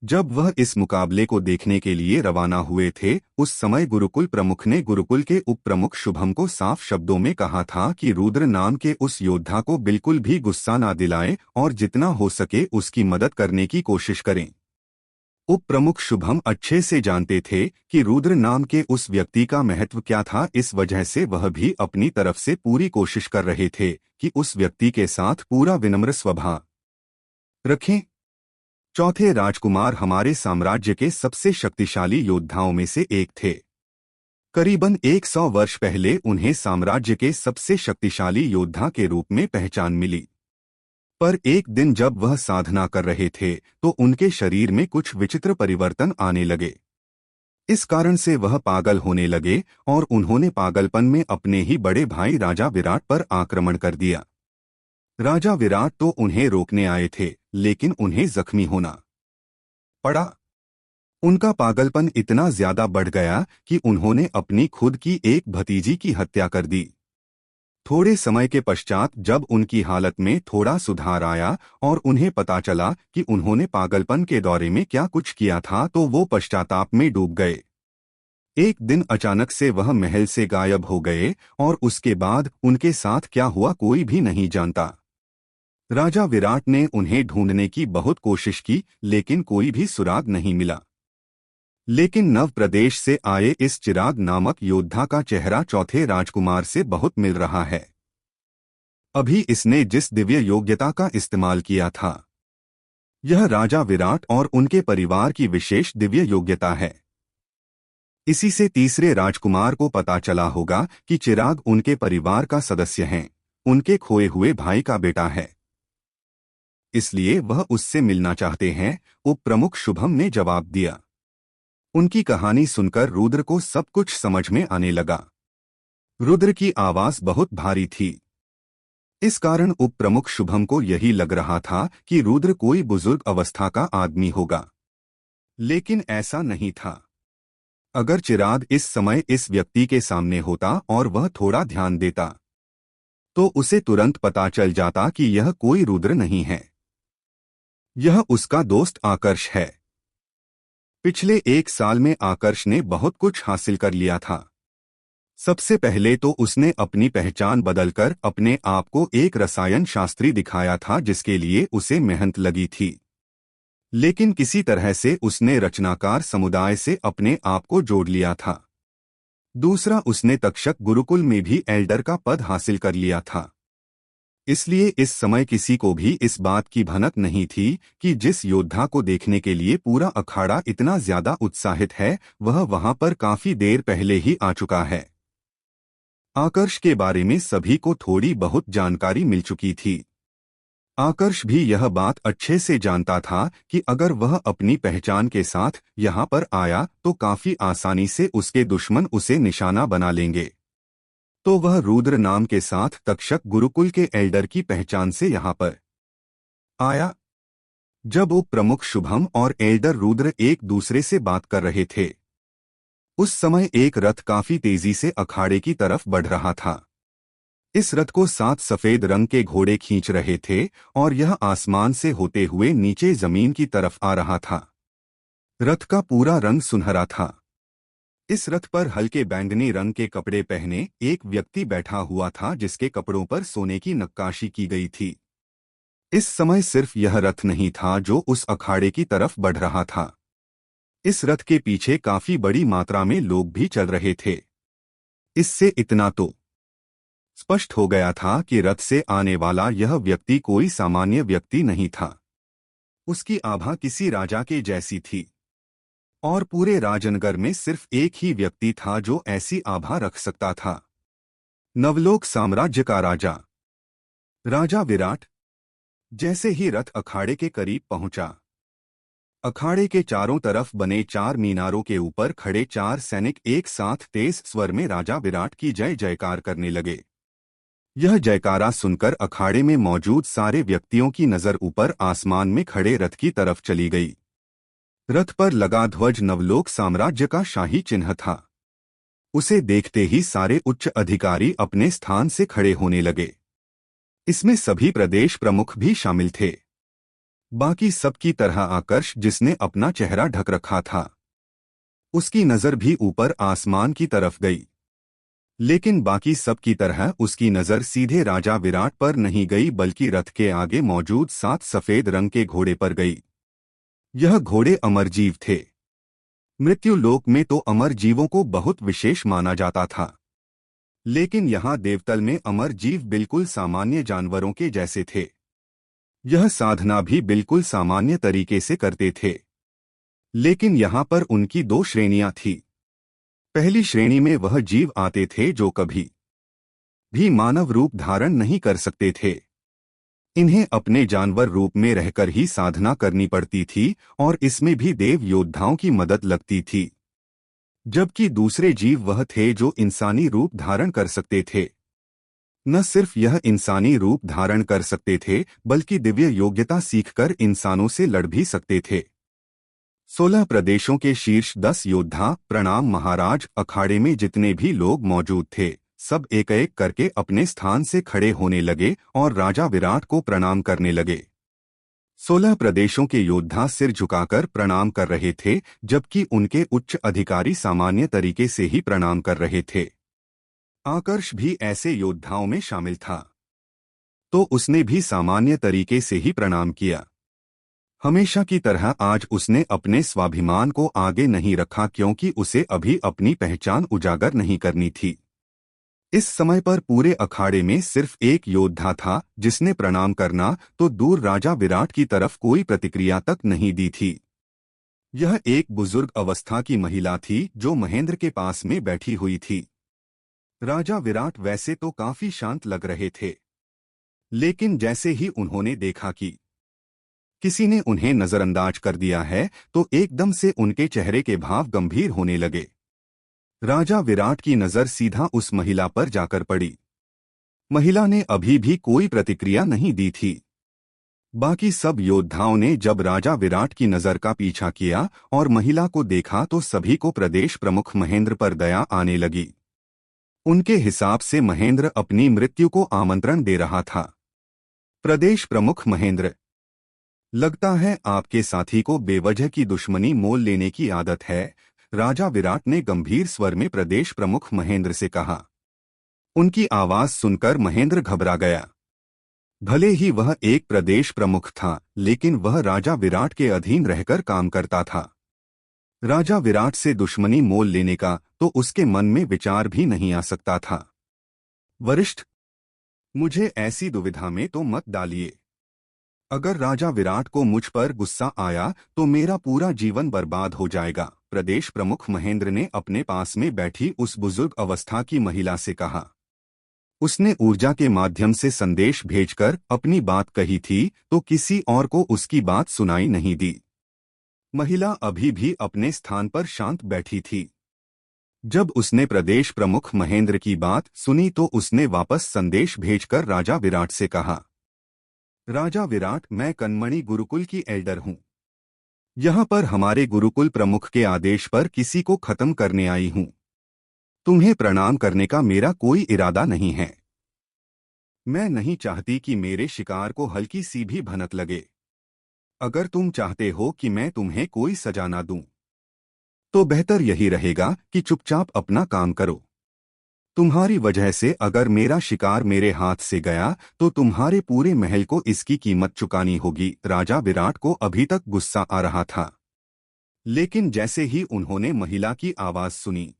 जब वह इस मुकाबले को देखने के लिए रवाना हुए थे, उस समय गुरुकुल प्रमुख ने गुरुकुल के उप प्रमुख शुभम को साफ शब्दों में कहा था कि रुद्र नाम के उस योद्धा को बिल्कुल भी गुस्सा ना दिलाएं और जितना हो सके उसकी मदद करने की कोशिश करें। उप प्रमुख शुभम अच्छे से जानते थे कि रुद्र नाम के उस व्यक्ति का महत्व क्या था, इस वजह से वह भी अपनी तरफ से पूरी कोशिश कर रहे थे कि उस व्यक्ति के साथ पूरा विनम्र स्वभाव रखें। चौथे राजकुमार हमारे साम्राज्य के सबसे शक्तिशाली योद्धाओं में से एक थे। करीबन 100 वर्ष पहले उन्हें साम्राज्य के सबसे शक्तिशाली योद्धा के रूप में पहचान मिली। पर एक दिन जब वह साधना कर रहे थे तो उनके शरीर में कुछ विचित्र परिवर्तन आने लगे। इस कारण से वह पागल होने लगे और उन्होंने पागलपन में अपने ही बड़े भाई राजा विराट पर आक्रमण कर दिया। राजा विराट तो उन्हें रोकने आए थे, लेकिन उन्हें जख्मी होना पड़ा। उनका पागलपन इतना ज्यादा बढ़ गया कि उन्होंने अपनी खुद की एक भतीजी की हत्या कर दी। थोड़े समय के पश्चात जब उनकी हालत में थोड़ा सुधार आया और उन्हें पता चला कि उन्होंने पागलपन के दौरे में क्या कुछ किया था, तो वो पश्चाताप में डूब गए। एक दिन अचानक से वह महल से गायब हो गए और उसके बाद उनके साथ क्या हुआ कोई भी नहीं जानता। राजा विराट ने उन्हें ढूंढने की बहुत कोशिश की, लेकिन कोई भी सुराग नहीं मिला। लेकिन नव प्रदेश से आए इस चिराग नामक योद्धा का चेहरा चौथे राजकुमार से बहुत मिल रहा है। अभी इसने जिस दिव्य योग्यता का इस्तेमाल किया था, यह राजा विराट और उनके परिवार की विशेष दिव्य योग्यता है। इसी से तीसरे राजकुमार को पता चला होगा कि चिराग उनके परिवार का सदस्य है, उनके खोए हुए भाई का बेटा है, इसलिए वह उससे मिलना चाहते हैं। उप प्रमुख शुभम ने जवाब दिया। उनकी कहानी सुनकर रुद्र को सब कुछ समझ में आने लगा। रुद्र की आवाज बहुत भारी थी, इस कारण उप प्रमुख शुभम को यही लग रहा था कि रुद्र कोई बुजुर्ग अवस्था का आदमी होगा, लेकिन ऐसा नहीं था। अगर चिराग इस समय इस व्यक्ति के सामने होता और वह थोड़ा ध्यान देता, तो उसे तुरंत पता चल जाता कि यह कोई रुद्र नहीं है, यह उसका दोस्त आकर्ष है। पिछले 1 साल में आकर्ष ने बहुत कुछ हासिल कर लिया था। सबसे पहले तो उसने अपनी पहचान बदलकर अपने आप को एक रसायन शास्त्री दिखाया था, जिसके लिए उसे मेहनत लगी थी, लेकिन किसी तरह से उसने रचनाकार समुदाय से अपने आप को जोड़ लिया था। दूसरा, उसने तक्षक गुरुकुल में भी एल्डर का पद हासिल कर लिया था। इसलिए इस समय किसी को भी इस बात की भनक नहीं थी कि जिस योद्धा को देखने के लिए पूरा अखाड़ा इतना ज्यादा उत्साहित है, वह वहां पर काफी देर पहले ही आ चुका है। आकर्ष के बारे में सभी को थोड़ी बहुत जानकारी मिल चुकी थी। आकर्ष भी यह बात अच्छे से जानता था कि अगर वह अपनी पहचान के साथ यहाँ पर आया तो काफी आसानी से उसके दुश्मन उसे निशाना बना लेंगे। तो वह रुद्र नाम के साथ तक्षक गुरुकुल के एल्डर की पहचान से यहाँ पर आया। जब उप प्रमुख शुभम और एल्डर रुद्र एक दूसरे से बात कर रहे थे, उस समय एक रथ काफी तेजी से अखाड़े की तरफ बढ़ रहा था। इस रथ को 7 सफेद रंग के घोड़े खींच रहे थे और यह आसमान से होते हुए नीचे जमीन की तरफ आ रहा था। रथ का पूरा रंग सुनहरा था। इस रथ पर हल्के बैंगनी रंग के कपड़े पहने एक व्यक्ति बैठा हुआ था, जिसके कपड़ों पर सोने की नक्काशी की गई थी। इस समय सिर्फ यह रथ नहीं था जो उस अखाड़े की तरफ बढ़ रहा था। इस रथ के पीछे काफी बड़ी मात्रा में लोग भी चल रहे थे। इससे इतना तो स्पष्ट हो गया था कि रथ से आने वाला यह व्यक्ति कोई सामान्य व्यक्ति नहीं था। उसकी आभा किसी राजा के जैसी थी और पूरे राजनगर में सिर्फ एक ही व्यक्ति था जो ऐसी आभा रख सकता था। नवलोक साम्राज्य का राजा, राजा विराट। जैसे ही रथ अखाड़े के करीब पहुंचा, अखाड़े के चारों तरफ बने 4 मीनारों के ऊपर खड़े 4 सैनिक एक साथ तेज स्वर में राजा विराट की जय जयकार करने लगे। यह जयकारा सुनकर अखाड़े में मौजूद सारे व्यक्तियों की नजर ऊपर आसमान में खड़े रथ की तरफ चली गई। रथ पर लगा ध्वज नवलोक साम्राज्य का शाही चिन्ह था। उसे देखते ही सारे उच्च अधिकारी अपने स्थान से खड़े होने लगे। इसमें सभी प्रदेश प्रमुख भी शामिल थे। बाकी सबकी तरह आकर्ष, जिसने अपना चेहरा ढक रखा था, उसकी नजर भी ऊपर आसमान की तरफ गई, लेकिन बाकी सब की तरह उसकी नजर सीधे राजा विराट पर नहीं गई, बल्कि रथ के आगे मौजूद 7 सफेद रंग के घोड़े पर गई। यह घोड़े अमरजीव थे। मृत्यु लोक में तो अमर जीवों को बहुत विशेष माना जाता था, लेकिन यहाँ देवतल में अमर जीव बिल्कुल सामान्य जानवरों के जैसे थे। यह साधना भी बिल्कुल सामान्य तरीके से करते थे, लेकिन यहाँ पर उनकी 2 श्रेणियां थी। पहली श्रेणी में वह जीव आते थे जो कभी भी मानव रूप धारण नहीं कर सकते थे। इन्हें अपने जानवर रूप में रहकर ही साधना करनी पड़ती थी और इसमें भी देव योद्धाओं की मदद लगती थी। जबकि दूसरे जीव वह थे जो इंसानी रूप धारण कर सकते थे। न सिर्फ यह इंसानी रूप धारण कर सकते थे, बल्कि दिव्य योग्यता सीखकर इंसानों से लड़ भी सकते थे। 16 प्रदेशों के शीर्ष 10 योद्धा, प्रणाम महाराज। अखाड़े में जितने भी लोग मौजूद थे, सब एक एक करके अपने स्थान से खड़े होने लगे और राजा विराट को प्रणाम करने लगे। 16 प्रदेशों के योद्धा सिर झुकाकर प्रणाम कर रहे थे, जबकि उनके उच्च अधिकारी सामान्य तरीके से ही प्रणाम कर रहे थे। आकर्ष भी ऐसे योद्धाओं में शामिल था, तो उसने भी सामान्य तरीके से ही प्रणाम किया। हमेशा की तरह आज उसने अपने स्वाभिमान को आगे नहीं रखा, क्योंकि उसे अभी अपनी पहचान उजागर नहीं करनी थी। इस समय पर पूरे अखाड़े में सिर्फ एक योद्धा था जिसने प्रणाम करना तो दूर राजा विराट की तरफ कोई प्रतिक्रिया तक नहीं दी थी। यह एक बुजुर्ग अवस्था की महिला थी जो महेंद्र के पास में बैठी हुई थी। राजा विराट वैसे तो काफी शांत लग रहे थे, लेकिन जैसे ही उन्होंने देखा कि किसी ने उन्हें नजरअंदाज कर दिया है, तो एकदम से उनके चेहरे के भाव गंभीर होने लगे। राजा विराट की नजर सीधा उस महिला पर जाकर पड़ी। महिला ने अभी भी कोई प्रतिक्रिया नहीं दी थी। बाकी सब योद्धाओं ने जब राजा विराट की नजर का पीछा किया और महिला को देखा तो सभी को प्रदेश प्रमुख महेंद्र पर दया आने लगी। उनके हिसाब से महेंद्र अपनी मृत्यु को आमंत्रण दे रहा था। प्रदेश प्रमुख महेंद्र, लगता है आपके साथी को बेवजह की दुश्मनी मोल लेने की आदत है, राजा विराट ने गंभीर स्वर में प्रदेश प्रमुख महेंद्र से कहा। उनकी आवाज सुनकर महेंद्र घबरा गया। भले ही वह एक प्रदेश प्रमुख था, लेकिन वह राजा विराट के अधीन रहकर काम करता था। राजा विराट से दुश्मनी मोल लेने का तो उसके मन में विचार भी नहीं आ सकता था। वरिष्ठ, मुझे ऐसी दुविधा में तो मत डालिए। अगर राजा विराट को मुझ पर गुस्सा आया तो मेरा पूरा जीवन बर्बाद हो जाएगा, प्रदेश प्रमुख महेंद्र ने अपने पास में बैठी उस बुजुर्ग अवस्था की महिला से कहा। उसने ऊर्जा के माध्यम से संदेश भेजकर अपनी बात कही थी, तो किसी और को उसकी बात सुनाई नहीं दी। महिला अभी भी अपने स्थान पर शांत बैठी थी। जब उसने प्रदेश प्रमुख महेंद्र की बात सुनी तो उसने वापस संदेश भेजकर राजा विराट से कहा। राजा विराट, मैं कनमणि गुरुकुल की एल्डर हूं। यहां पर हमारे गुरुकुल प्रमुख के आदेश पर किसी को खत्म करने आई हूं। तुम्हें प्रणाम करने का मेरा कोई इरादा नहीं है। मैं नहीं चाहती कि मेरे शिकार को हल्की सी भी भनक लगे। अगर तुम चाहते हो कि मैं तुम्हें कोई सजा ना दूं, तो बेहतर यही रहेगा कि चुपचाप अपना काम करो। तुम्हारी वजह से अगर मेरा शिकार मेरे हाथ से गया तो तुम्हारे पूरे महल को इसकी कीमत चुकानी होगी। राजा विराट को अभी तक गुस्सा आ रहा था, लेकिन जैसे ही उन्होंने महिला की आवाज सुनी,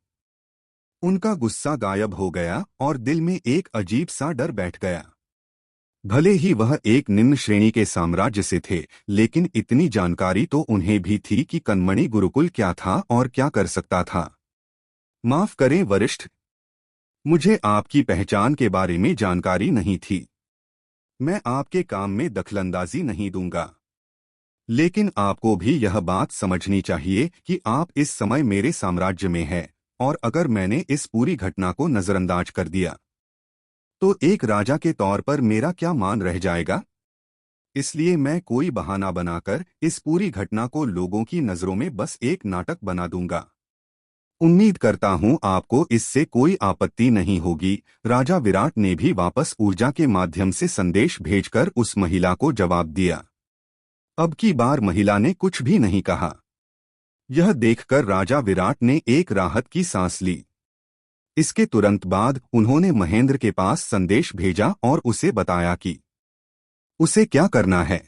उनका गुस्सा गायब हो गया और दिल में एक अजीब सा डर बैठ गया। भले ही वह एक निम्न श्रेणी के साम्राज्य से थे, लेकिन इतनी जानकारी तो उन्हें भी थी कि कनमणि गुरुकुल क्या था और क्या कर सकता था। माफ करें वरिष्ठ, मुझे आपकी पहचान के बारे में जानकारी नहीं थी। मैं आपके काम में दखलंदाजी नहीं दूंगा, लेकिन आपको भी यह बात समझनी चाहिए कि आप इस समय मेरे साम्राज्य में हैं, और अगर मैंने इस पूरी घटना को नजरअंदाज कर दिया तो एक राजा के तौर पर मेरा क्या मान रह जाएगा। इसलिए मैं कोई बहाना बनाकर इस पूरी घटना को लोगों की नजरों में बस एक नाटक बना दूंगा। उम्मीद करता हूं आपको इससे कोई आपत्ति नहीं होगी। राजा विराट ने भी वापस ऊर्जा के माध्यम से संदेश भेजकर उस महिला को जवाब दिया। अब की बार महिला ने कुछ भी नहीं कहा। यह देखकर राजा विराट ने एक राहत की सांस ली। इसके तुरंत बाद उन्होंने महेंद्र के पास संदेश भेजा और उसे बताया कि उसे क्या करना है।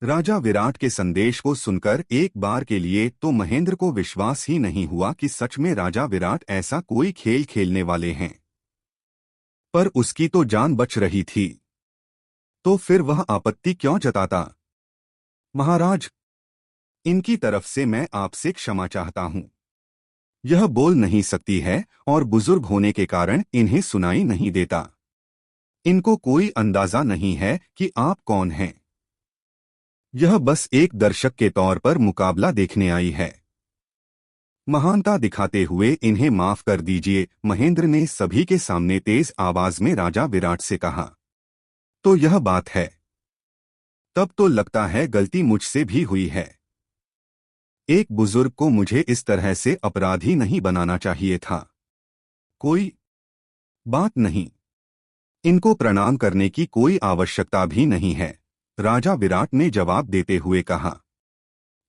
राजा विराट के संदेश को सुनकर एक बार के लिए तो महेंद्र को विश्वास ही नहीं हुआ कि सच में राजा विराट ऐसा कोई खेल खेलने वाले हैं। पर उसकी तो जान बच रही थी, तो फिर वह आपत्ति क्यों जताता। महाराज, इनकी तरफ से मैं आपसे क्षमा चाहता हूं। यह बोल नहीं सकती है और बुजुर्ग होने के कारण इन्हें सुनाई नहीं देता। इनको कोई अंदाजा नहीं है कि आप कौन हैं। यह बस एक दर्शक के तौर पर मुकाबला देखने आई है। महानता दिखाते हुए इन्हें माफ कर दीजिए, महेंद्र ने सभी के सामने तेज आवाज में राजा विराट से कहा। तो यह बात है। तब तो लगता है गलती मुझसे भी हुई है। एक बुजुर्ग को मुझे इस तरह से अपराधी नहीं बनाना चाहिए था। कोई बात नहीं। इनको प्रणाम करने की कोई आवश्यकता भी नहीं है, राजा विराट ने जवाब देते हुए कहा।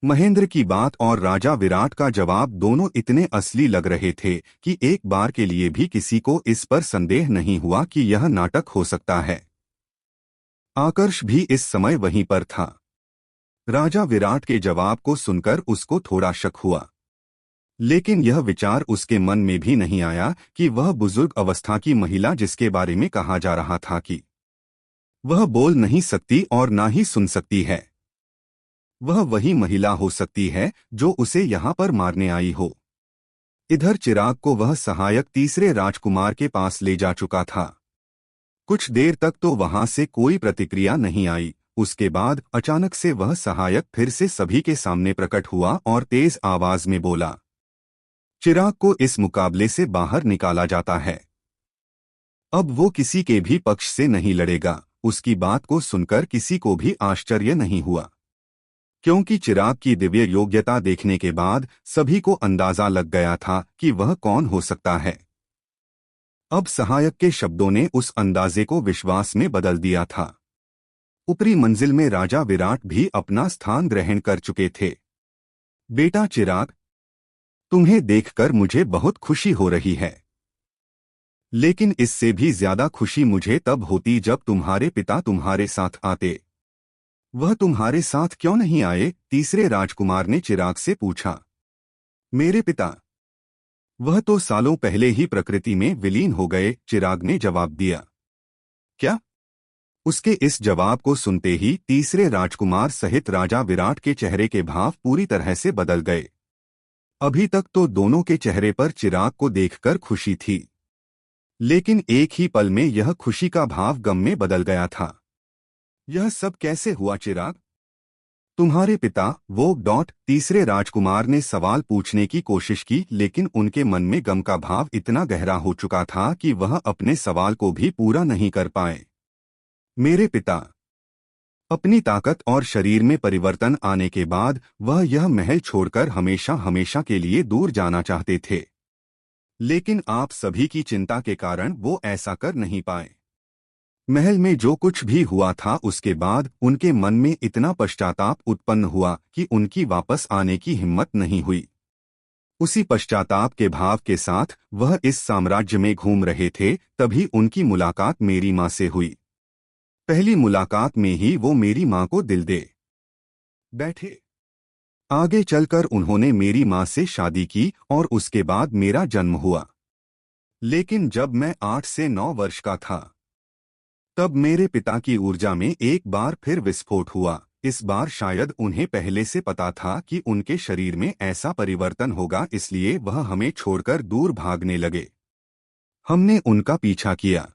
महेंद्र की बात और राजा विराट का जवाब दोनों इतने असली लग रहे थे कि एक बार के लिए भी किसी को इस पर संदेह नहीं हुआ कि यह नाटक हो सकता है। आकर्ष भी इस समय वहीं पर था। राजा विराट के जवाब को सुनकर उसको थोड़ा शक हुआ, लेकिन यह विचार उसके मन में भी नहीं आया कि वह बुजुर्ग अवस्था की महिला जिसके बारे में कहा जा रहा था कि वह बोल नहीं सकती और ना ही सुन सकती है, वह वही महिला हो सकती है जो उसे यहाँ पर मारने आई हो। इधर चिराग को वह सहायक तीसरे राजकुमार के पास ले जा चुका था। कुछ देर तक तो वहां से कोई प्रतिक्रिया नहीं आई। उसके बाद अचानक से वह सहायक फिर से सभी के सामने प्रकट हुआ और तेज आवाज में बोला, चिराग को इस मुकाबले से बाहर निकाला जाता है। अब वो किसी के भी पक्ष से नहीं लड़ेगा। उसकी बात को सुनकर किसी को भी आश्चर्य नहीं हुआ, क्योंकि चिराग की दिव्य योग्यता देखने के बाद सभी को अंदाजा लग गया था कि वह कौन हो सकता है। अब सहायक के शब्दों ने उस अंदाजे को विश्वास में बदल दिया था। ऊपरी मंजिल में राजा विराट भी अपना स्थान ग्रहण कर चुके थे। बेटा चिराग, तुम्हें देखकर मुझे बहुत खुशी हो रही है, लेकिन इससे भी ज्यादा खुशी मुझे तब होती जब तुम्हारे पिता तुम्हारे साथ आते। वह तुम्हारे साथ क्यों नहीं आए? तीसरे राजकुमार ने चिराग से पूछा। मेरे पिता? वह तो सालों पहले ही प्रकृति में विलीन हो गए, चिराग ने जवाब दिया। क्या? उसके इस जवाब को सुनते ही तीसरे राजकुमार सहित राजा विराट के चेहरे के भाव पूरी तरह से बदल गए। अभी तक तो दोनों के चेहरे पर चिराग को देखकर खुशी थी, लेकिन एक ही पल में यह खुशी का भाव गम में बदल गया था। यह सब कैसे हुआ चिराग? तुम्हारे पिता वो तीसरे राजकुमार ने सवाल पूछने की कोशिश की, लेकिन उनके मन में गम का भाव इतना गहरा हो चुका था कि वह अपने सवाल को भी पूरा नहीं कर पाए। मेरे पिता अपनी ताकत और शरीर में परिवर्तन आने के बाद वह यह महल छोड़कर हमेशा हमेशा के लिए दूर जाना चाहते थे, लेकिन आप सभी की चिंता के कारण वो ऐसा कर नहीं पाए। महल में जो कुछ भी हुआ था उसके बाद उनके मन में इतना पश्चाताप उत्पन्न हुआ कि उनकी वापस आने की हिम्मत नहीं हुई। उसी पश्चाताप के भाव के साथ वह इस साम्राज्य में घूम रहे थे, तभी उनकी मुलाकात मेरी माँ से हुई। पहली मुलाकात में ही वो मेरी माँ को दिल दे बैठे। आगे चलकर उन्होंने मेरी माँ से शादी की और उसके बाद मेरा जन्म हुआ। लेकिन जब मैं 8 से 9 वर्ष का था, तब मेरे पिता की ऊर्जा में एक बार फिर विस्फोट हुआ। इस बार शायद उन्हें पहले से पता था कि उनके शरीर में ऐसा परिवर्तन होगा, इसलिए वह हमें छोड़कर दूर भागने लगे। हमने उनका पीछा किया,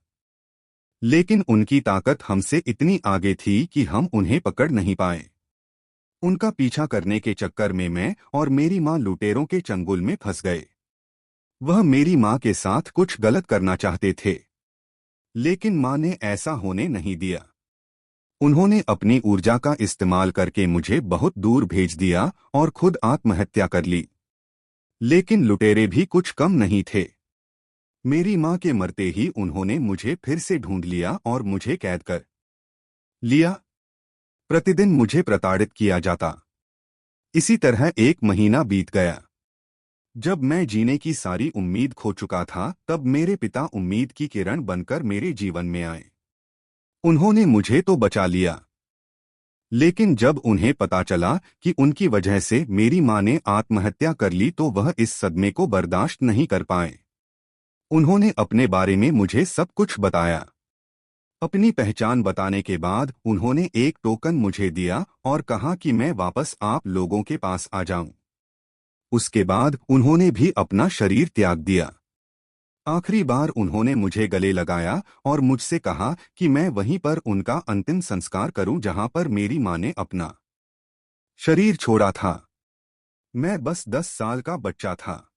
लेकिन उनकी ताकत हमसे इतनी आगे थी कि हम उन्हें पकड़ नहीं पाए। उनका पीछा करने के चक्कर में मैं और मेरी माँ लुटेरों के चंगुल में फंस गए। वह मेरी माँ के साथ कुछ गलत करना चाहते थे, लेकिन माँ ने ऐसा होने नहीं दिया। उन्होंने अपनी ऊर्जा का इस्तेमाल करके मुझे बहुत दूर भेज दिया और खुद आत्महत्या कर ली। लेकिन लुटेरे भी कुछ कम नहीं थे। मेरी माँ के मरते ही उन्होंने मुझे फिर से ढूंढ लिया और मुझे कैद कर लिया। प्रतिदिन मुझे प्रताड़ित किया जाता। इसी तरह 1 महीना बीत गया। जब मैं जीने की सारी उम्मीद खो चुका था, तब मेरे पिता उम्मीद की किरण बनकर मेरे जीवन में आए। उन्होंने मुझे तो बचा लिया, लेकिन जब उन्हें पता चला कि उनकी वजह से मेरी माँ ने आत्महत्या कर ली, तो वह इस सदमे को बर्दाश्त नहीं कर पाए। उन्होंने अपने बारे में मुझे सब कुछ बताया। अपनी पहचान बताने के बाद उन्होंने एक टोकन मुझे दिया और कहा कि मैं वापस आप लोगों के पास आ जाऊं। उसके बाद उन्होंने भी अपना शरीर त्याग दिया। आखिरी बार उन्होंने मुझे गले लगाया और मुझसे कहा कि मैं वहीं पर उनका अंतिम संस्कार करूं जहां पर मेरी मां ने अपना शरीर छोड़ा था। मैं बस 10 साल का बच्चा था,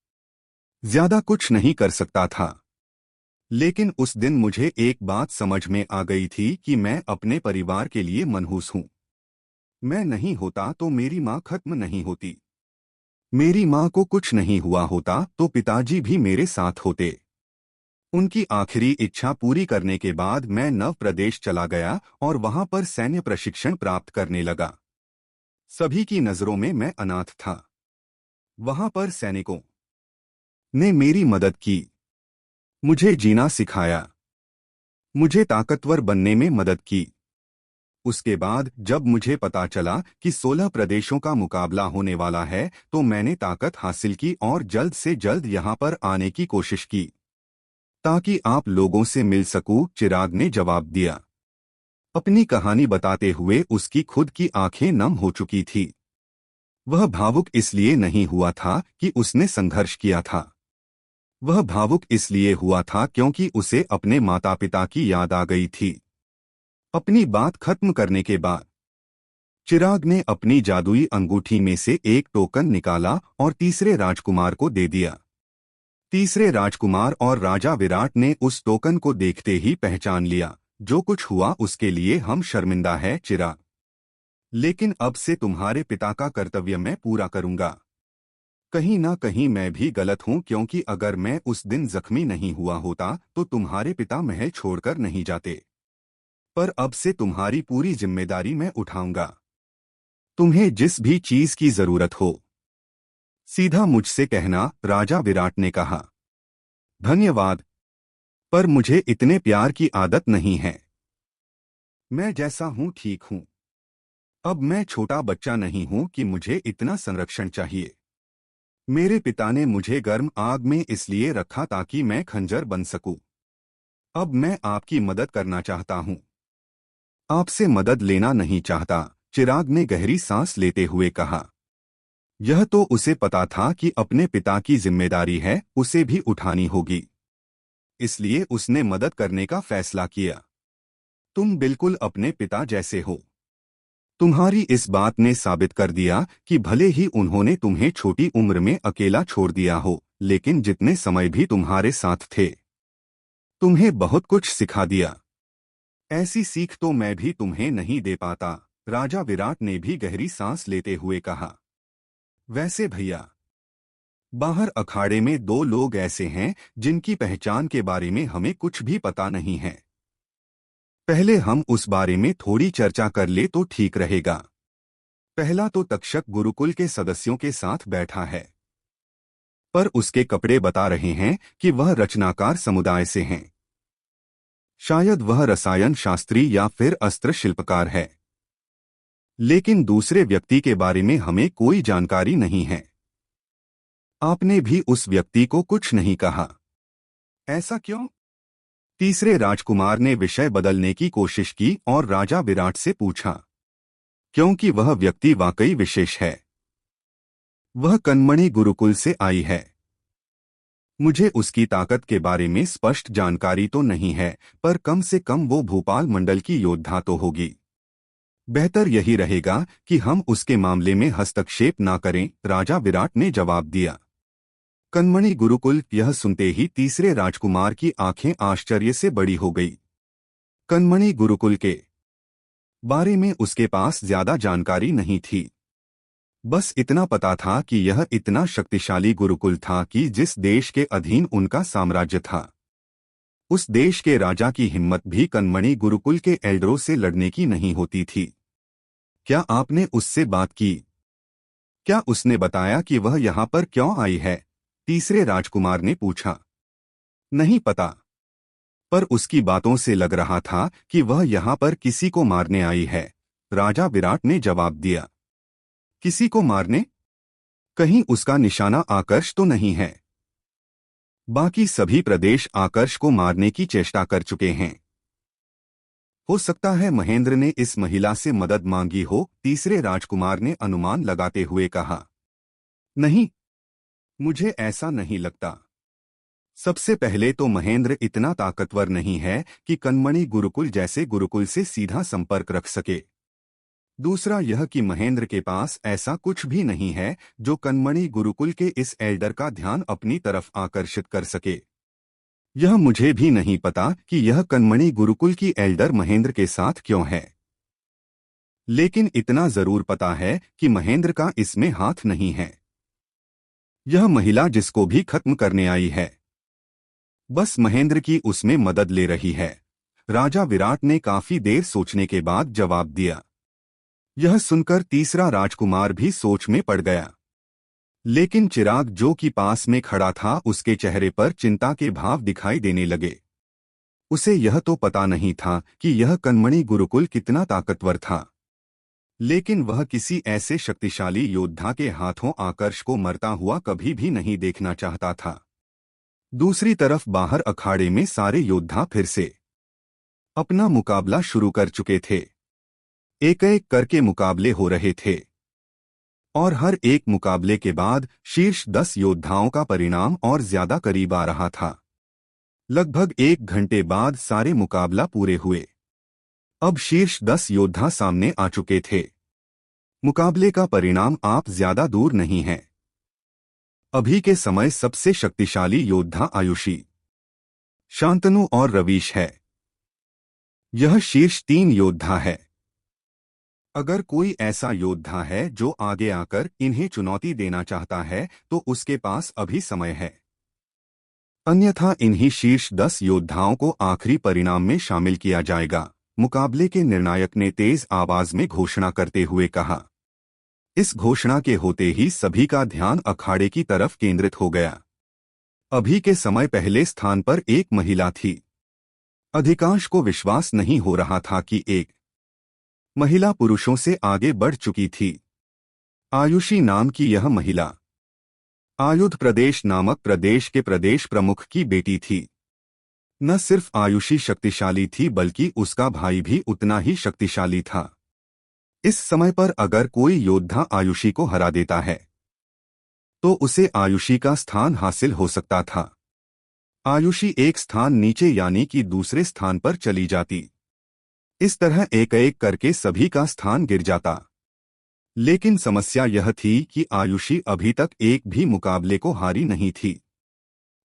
ज्यादा कुछ नहीं कर सकता था। लेकिन उस दिन मुझे एक बात समझ में आ गई थी कि मैं अपने परिवार के लिए मनहूस हूं। मैं नहीं होता तो मेरी मां खत्म नहीं होती। मेरी मां को कुछ नहीं हुआ होता तो पिताजी भी मेरे साथ होते। उनकी आखिरी इच्छा पूरी करने के बाद मैं नव प्रदेश चला गया और वहां पर सैन्य प्रशिक्षण प्राप्त करने लगा। सभी की नजरों में मैं अनाथ था। वहां पर सैनिकों ने मेरी मदद की, मुझे जीना सिखाया, मुझे ताकतवर बनने में मदद की। उसके बाद जब मुझे पता चला कि 16 प्रदेशों का मुकाबला होने वाला है तो मैंने ताकत हासिल की और जल्द से जल्द यहां पर आने की कोशिश की ताकि आप लोगों से मिल सकूं। चिराग ने जवाब दिया। अपनी कहानी बताते हुए उसकी खुद की आंखें नम हो चुकी थी। वह भावुक इसलिए नहीं हुआ था कि उसने संघर्ष किया था। वह भावुक इसलिए हुआ था क्योंकि उसे अपने माता पिता की याद आ गई थी। अपनी बात खत्म करने के बाद चिराग ने अपनी जादुई अंगूठी में से एक टोकन निकाला और तीसरे राजकुमार को दे दिया। तीसरे राजकुमार और राजा विराट ने उस टोकन को देखते ही पहचान लिया। जो कुछ हुआ उसके लिए हम शर्मिंदा है चिराग, लेकिन अब से तुम्हारे पिता का कर्तव्य मैं पूरा करूंगा। कहीं ना कहीं मैं भी गलत हूं क्योंकि अगर मैं उस दिन जख्मी नहीं हुआ होता तो तुम्हारे पिता महल छोड़कर नहीं जाते। पर अब से तुम्हारी पूरी जिम्मेदारी मैं उठाऊंगा। तुम्हें जिस भी चीज की जरूरत हो सीधा मुझसे कहना, राजा विराट ने कहा। धन्यवाद, पर मुझे इतने प्यार की आदत नहीं है। मैं जैसा हूं ठीक हूं। अब मैं छोटा बच्चा नहीं हूं कि मुझे इतना संरक्षण चाहिए। मेरे पिता ने मुझे गर्म आग में इसलिए रखा ताकि मैं खंजर बन सकूं। अब मैं आपकी मदद करना चाहता हूं, आपसे मदद लेना नहीं चाहता। चिराग ने गहरी सांस लेते हुए कहा। यह तो उसे पता था कि अपने पिता की जिम्मेदारी है, उसे भी उठानी होगी, इसलिए उसने मदद करने का फैसला किया। तुम बिल्कुल अपने पिता जैसे हो। तुम्हारी इस बात ने साबित कर दिया कि भले ही उन्होंने तुम्हें छोटी उम्र में अकेला छोड़ दिया हो, लेकिन जितने समय भी तुम्हारे साथ थे तुम्हें बहुत कुछ सिखा दिया। ऐसी सीख तो मैं भी तुम्हें नहीं दे पाता। राजा विराट ने भी गहरी सांस लेते हुए कहा। वैसे भैया, बाहर अखाड़े में दो लोग ऐसे हैं जिनकी पहचान के बारे में हमें कुछ भी पता नहीं है। पहले हम उस बारे में थोड़ी चर्चा कर ले तो ठीक रहेगा। पहला तो तक्षक गुरुकुल के सदस्यों के साथ बैठा है, पर उसके कपड़े बता रहे हैं कि वह रचनाकार समुदाय से हैं। शायद वह रसायन शास्त्री या फिर अस्त्र शिल्पकार है, लेकिन दूसरे व्यक्ति के बारे में हमें कोई जानकारी नहीं है। आपने भी उस व्यक्ति को कुछ नहीं कहा। ऐसा क्यों? तीसरे राजकुमार ने विषय बदलने की कोशिश की और राजा विराट से पूछा। क्योंकि वह व्यक्ति वाकई विशेष है। वह कनमणि गुरुकुल से आई है। मुझे उसकी ताकत के बारे में स्पष्ट जानकारी तो नहीं है, पर कम से कम वो भोपाल मंडल की योद्धा तो होगी। बेहतर यही रहेगा कि हम उसके मामले में हस्तक्षेप ना करें, राजा विराट ने जवाब दिया। कनमणि गुरुकुल, यह सुनते ही तीसरे राजकुमार की आंखें आश्चर्य से बड़ी हो गई। कनमणि गुरुकुल के बारे में उसके पास ज्यादा जानकारी नहीं थी। बस इतना पता था कि यह इतना शक्तिशाली गुरुकुल था कि जिस देश के अधीन उनका साम्राज्य था, उस देश के राजा की हिम्मत भी कनमणि गुरुकुल के एल्डरों से लड़ने की नहीं होती थी। क्या आपने उससे बात की? क्या उसने बताया कि वह यहाँ पर क्यों आई है? तीसरे राजकुमार ने पूछा। नहीं पता, पर उसकी बातों से लग रहा था कि वह यहाँ पर किसी को मारने आई है, राजा विराट ने जवाब दिया। किसी को मारने? कहीं उसका निशाना आकर्ष तो नहीं है? बाकी सभी प्रदेश आकर्ष को मारने की चेष्टा कर चुके हैं। हो सकता है महेंद्र ने इस महिला से मदद मांगी हो, तीसरे राजकुमार ने अनुमान लगाते हुए कहा। नहीं, मुझे ऐसा नहीं लगता। सबसे पहले तो महेंद्र इतना ताकतवर नहीं है कि कनमणि गुरुकुल जैसे गुरुकुल से सीधा संपर्क रख सके। दूसरा यह कि महेंद्र के पास ऐसा कुछ भी नहीं है जो कनमणि गुरुकुल के इस एल्डर का ध्यान अपनी तरफ आकर्षित कर सके। यह मुझे भी नहीं पता कि यह कनमणि गुरुकुल की एल्डर महेंद्र के साथ क्यों है, लेकिन इतना जरूर पता है कि महेंद्र का इसमें हाथ नहीं है। यह महिला जिसको भी खत्म करने आई है, बस महेंद्र की उसमें मदद ले रही है। राजा विराट ने काफी देर सोचने के बाद जवाब दिया। यह सुनकर तीसरा राजकुमार भी सोच में पड़ गया। लेकिन चिराग जो कि पास में खड़ा था उसके चेहरे पर चिंता के भाव दिखाई देने लगे। उसे यह तो पता नहीं था कि यह कणमणि गुरुकुल कितना ताकतवर था, लेकिन वह किसी ऐसे शक्तिशाली योद्धा के हाथों आकर्ष को मरता हुआ कभी भी नहीं देखना चाहता था। दूसरी तरफ बाहर अखाड़े में सारे योद्धा फिर से अपना मुकाबला शुरू कर चुके थे। एक एक करके मुकाबले हो रहे थे और हर एक मुकाबले के बाद शीर्ष 10 योद्धाओं का परिणाम और ज्यादा करीब आ रहा था। लगभग 1 घंटे बाद सारे मुकाबला पूरे हुए। अब शीर्ष 10 योद्धा सामने आ चुके थे। मुकाबले का परिणाम आप ज्यादा दूर नहीं है। अभी के समय सबसे शक्तिशाली योद्धा आयुषी, शांतनु और रवीश है। यह शीर्ष 3 योद्धा है। अगर कोई ऐसा योद्धा है जो आगे आकर इन्हें चुनौती देना चाहता है तो उसके पास अभी समय है, अन्यथा इन्हीं शीर्ष 10 योद्धाओं को आखिरी परिणाम में शामिल किया जाएगा, मुकाबले के निर्णायक ने तेज आवाज में घोषणा करते हुए कहा। इस घोषणा के होते ही सभी का ध्यान अखाड़े की तरफ केंद्रित हो गया। अभी के समय पहले स्थान पर एक महिला थी। अधिकांश को विश्वास नहीं हो रहा था कि एक महिला पुरुषों से आगे बढ़ चुकी थी। आयुषी नाम की यह महिला आयुध प्रदेश नामक प्रदेश के प्रदेश प्रमुख की बेटी थी। न सिर्फ आयुषी शक्तिशाली थी बल्कि उसका भाई भी उतना ही शक्तिशाली था। इस समय पर अगर कोई योद्धा आयुषी को हरा देता है तो उसे आयुषी का स्थान हासिल हो सकता था। आयुषी एक स्थान नीचे यानी कि दूसरे स्थान पर चली जाती। इस तरह एक एक करके सभी का स्थान गिर जाता। लेकिन समस्या यह थी कि आयुषी अभी तक एक भी मुकाबले को हारी नहीं थी।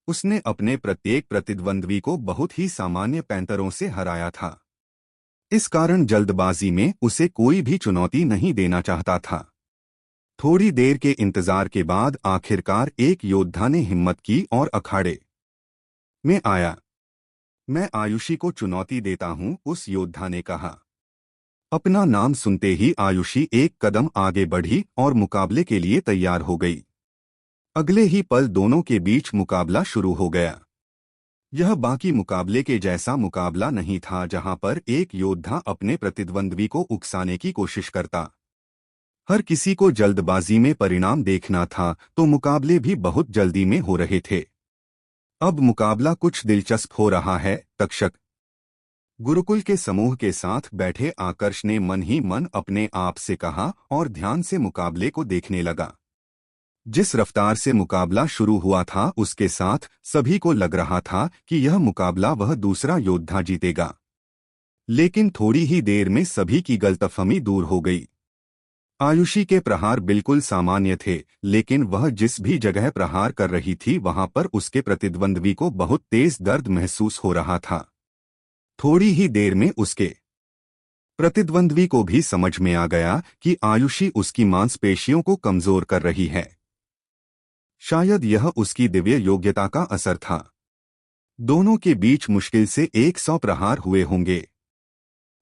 उसने अपने प्रत्येक प्रतिद्वंद्वी को बहुत ही सामान्य पैंतरों से हराया था। इस कारण जल्दबाजी में उसे कोई भी चुनौती नहीं देना चाहता था। थोड़ी देर के इंतजार के बाद आखिरकार एक योद्धा ने हिम्मत की और अखाड़े में आया। मैं आयुषी को चुनौती देता हूं, उस योद्धा ने कहा। अपना नाम सुनते ही आयुषी एक कदम आगे बढ़ी और मुकाबले के लिए तैयार हो गई। अगले ही पल दोनों के बीच मुकाबला शुरू हो गया। यह बाकी मुकाबले के जैसा मुकाबला नहीं था जहां पर एक योद्धा अपने प्रतिद्वंद्वी को उकसाने की कोशिश करता। हर किसी को जल्दबाजी में परिणाम देखना था तो मुकाबले भी बहुत जल्दी में हो रहे थे। अब मुकाबला कुछ दिलचस्प हो रहा है। तक्षक गुरुकुल के समूह के साथ बैठे आकर्ष ने मन ही मन अपने आप से कहा और ध्यान से मुकाबले को देखने लगा। जिस रफ्तार से मुकाबला शुरू हुआ था उसके साथ सभी को लग रहा था कि यह मुकाबला वह दूसरा योद्धा जीतेगा। लेकिन थोड़ी ही देर में सभी की गलतफहमी दूर हो गई। आयुषी के प्रहार बिल्कुल सामान्य थे, लेकिन वह जिस भी जगह प्रहार कर रही थी वहां पर उसके प्रतिद्वंद्वी को बहुत तेज दर्द महसूस हो रहा था। थोड़ी ही देर में उसके प्रतिद्वंद्वी को भी समझ में आ गया कि आयुषी उसकी मांसपेशियों को कमजोर कर रही है। शायद यह उसकी दिव्य योग्यता का असर था। दोनों के बीच मुश्किल से 100 प्रहार हुए होंगे।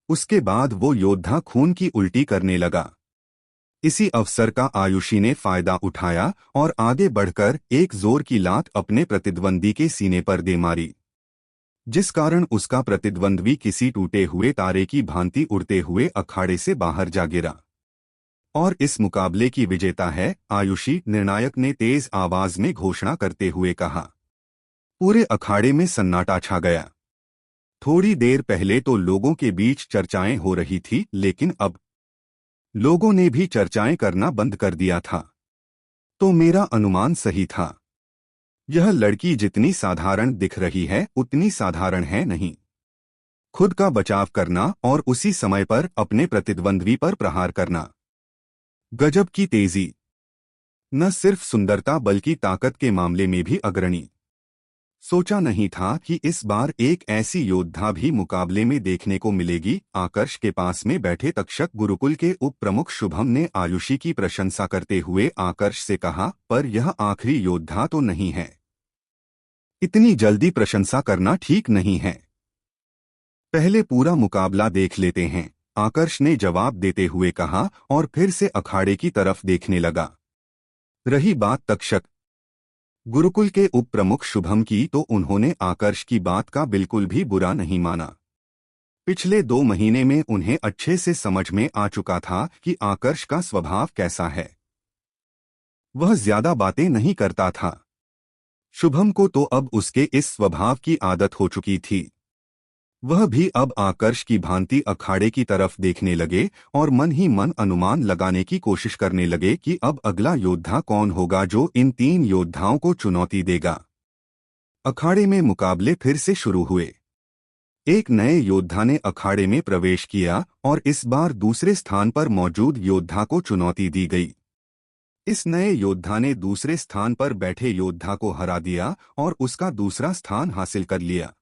उसके बाद वो योद्धा खून की उल्टी करने लगा। इसी अवसर का आयुषी ने फायदा उठाया और आगे बढ़कर एक जोर की लात अपने प्रतिद्वंदी के सीने पर दे मारी, जिस कारण उसका प्रतिद्वंद्वी किसी टूटे हुए तारे की भांति उड़ते हुए अखाड़े से बाहर जा गिरा। और इस मुकाबले की विजेता है आयुषी, निर्णायक ने तेज आवाज में घोषणा करते हुए कहा। पूरे अखाड़े में सन्नाटा छा गया। थोड़ी देर पहले तो लोगों के बीच चर्चाएं हो रही थी, लेकिन अब लोगों ने भी चर्चाएं करना बंद कर दिया था। तो मेरा अनुमान सही था। यह लड़की जितनी साधारण दिख रही है उतनी साधारण है नहीं। खुद का बचाव करना और उसी समय पर अपने प्रतिद्वंद्वी पर प्रहार करना। गजब की तेजी। न सिर्फ सुंदरता बल्कि ताकत के मामले में भी अग्रणी। सोचा नहीं था कि इस बार एक ऐसी योद्धा भी मुकाबले में देखने को मिलेगी। आकर्ष के पास में बैठे तक्षक गुरुकुल के उप प्रमुख शुभम ने आयुषी की प्रशंसा करते हुए आकर्ष से कहा, पर यह आखिरी योद्धा तो नहीं है। इतनी जल्दी प्रशंसा करना ठीक नहीं है। पहले पूरा मुकाबला देख लेते हैं, आकर्ष ने जवाब देते हुए कहा और फिर से अखाड़े की तरफ देखने लगा। रही बात तक्षक गुरुकुल के उप प्रमुख शुभम की, तो उन्होंने आकर्ष की बात का बिल्कुल भी बुरा नहीं माना। पिछले 2 महीने में उन्हें अच्छे से समझ में आ चुका था कि आकर्ष का स्वभाव कैसा है। वह ज्यादा बातें नहीं करता था। शुभम को तो अब उसके इस स्वभाव की आदत हो चुकी थी। वह भी अब आकर्ष की भांति अखाड़े की तरफ देखने लगे और मन ही मन अनुमान लगाने की कोशिश करने लगे कि अब अगला योद्धा कौन होगा जो इन 3 योद्धाओं को चुनौती देगा। अखाड़े में मुकाबले फिर से शुरू हुए। एक नए योद्धा ने अखाड़े में प्रवेश किया और इस बार दूसरे स्थान पर मौजूद योद्धा को चुनौती दी गई। इस नए योद्धा ने दूसरे स्थान पर बैठे योद्धा को हरा दिया और उसका दूसरा स्थान हासिल कर लिया।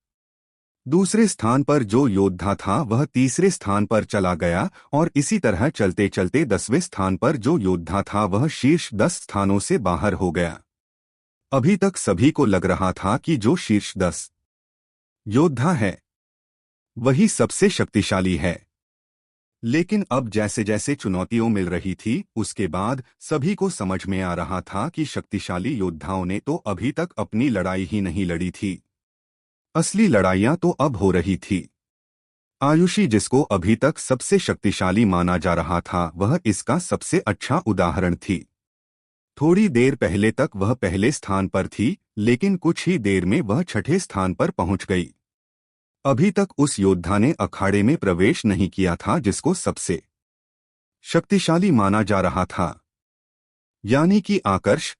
दूसरे स्थान पर जो योद्धा था वह तीसरे स्थान पर चला गया और इसी तरह चलते चलते 10वें स्थान पर जो योद्धा था वह शीर्ष 10 स्थानों से बाहर हो गया। अभी तक सभी को लग रहा था कि जो शीर्ष 10 योद्धा है वही सबसे शक्तिशाली है, लेकिन अब जैसे जैसे चुनौतियां मिल रही थी उसके बाद सभी को समझ में आ रहा था कि शक्तिशाली योद्धाओं ने तो अभी तक अपनी लड़ाई ही नहीं लड़ी थी। असली लड़ाइयां तो अब हो रही थी। आयुषी, जिसको अभी तक सबसे शक्तिशाली माना जा रहा था, वह इसका सबसे अच्छा उदाहरण थी। थोड़ी देर पहले तक वह पहले स्थान पर थी, लेकिन कुछ ही देर में वह 6ठे स्थान पर पहुंच गई। अभी तक उस योद्धा ने अखाड़े में प्रवेश नहीं किया था जिसको सबसे शक्तिशाली माना जा रहा था, यानी कि आकर्ष।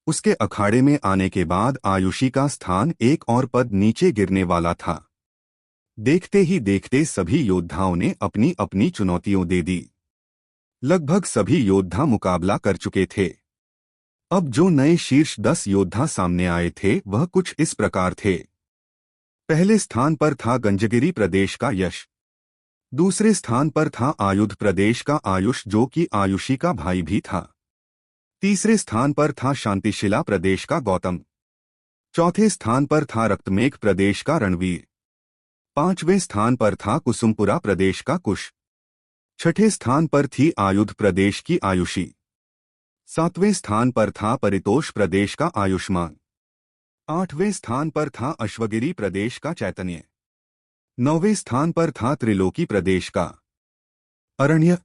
उसके अखाड़े में आने के बाद आयुषी का स्थान एक और पद नीचे गिरने वाला था। देखते ही देखते सभी योद्धाओं ने अपनी अपनी चुनौतियां दे दी। लगभग सभी योद्धा मुकाबला कर चुके थे। अब जो नए शीर्ष 10 योद्धा सामने आए थे वह कुछ इस प्रकार थे। पहले स्थान पर था गंजगिरी प्रदेश का यश। दूसरे स्थान पर था आयुध प्रदेश का आयुष, जो कि आयुषी का भाई भी था। तीसरे स्थान पर था शांतिशिला प्रदेश का गौतम। चौथे स्थान पर था रक्तमेघ प्रदेश का रणवीर। 5वें स्थान पर था कुसुमपुरा प्रदेश का कुश। 6ठे स्थान पर थी आयुध प्रदेश की आयुषी। 7वें स्थान पर था परितोष प्रदेश का आयुष्मान। 8वें स्थान पर था अश्वगिरी प्रदेश का चैतन्य। 9वें स्थान पर था त्रिलोकी प्रदेश का अरण्य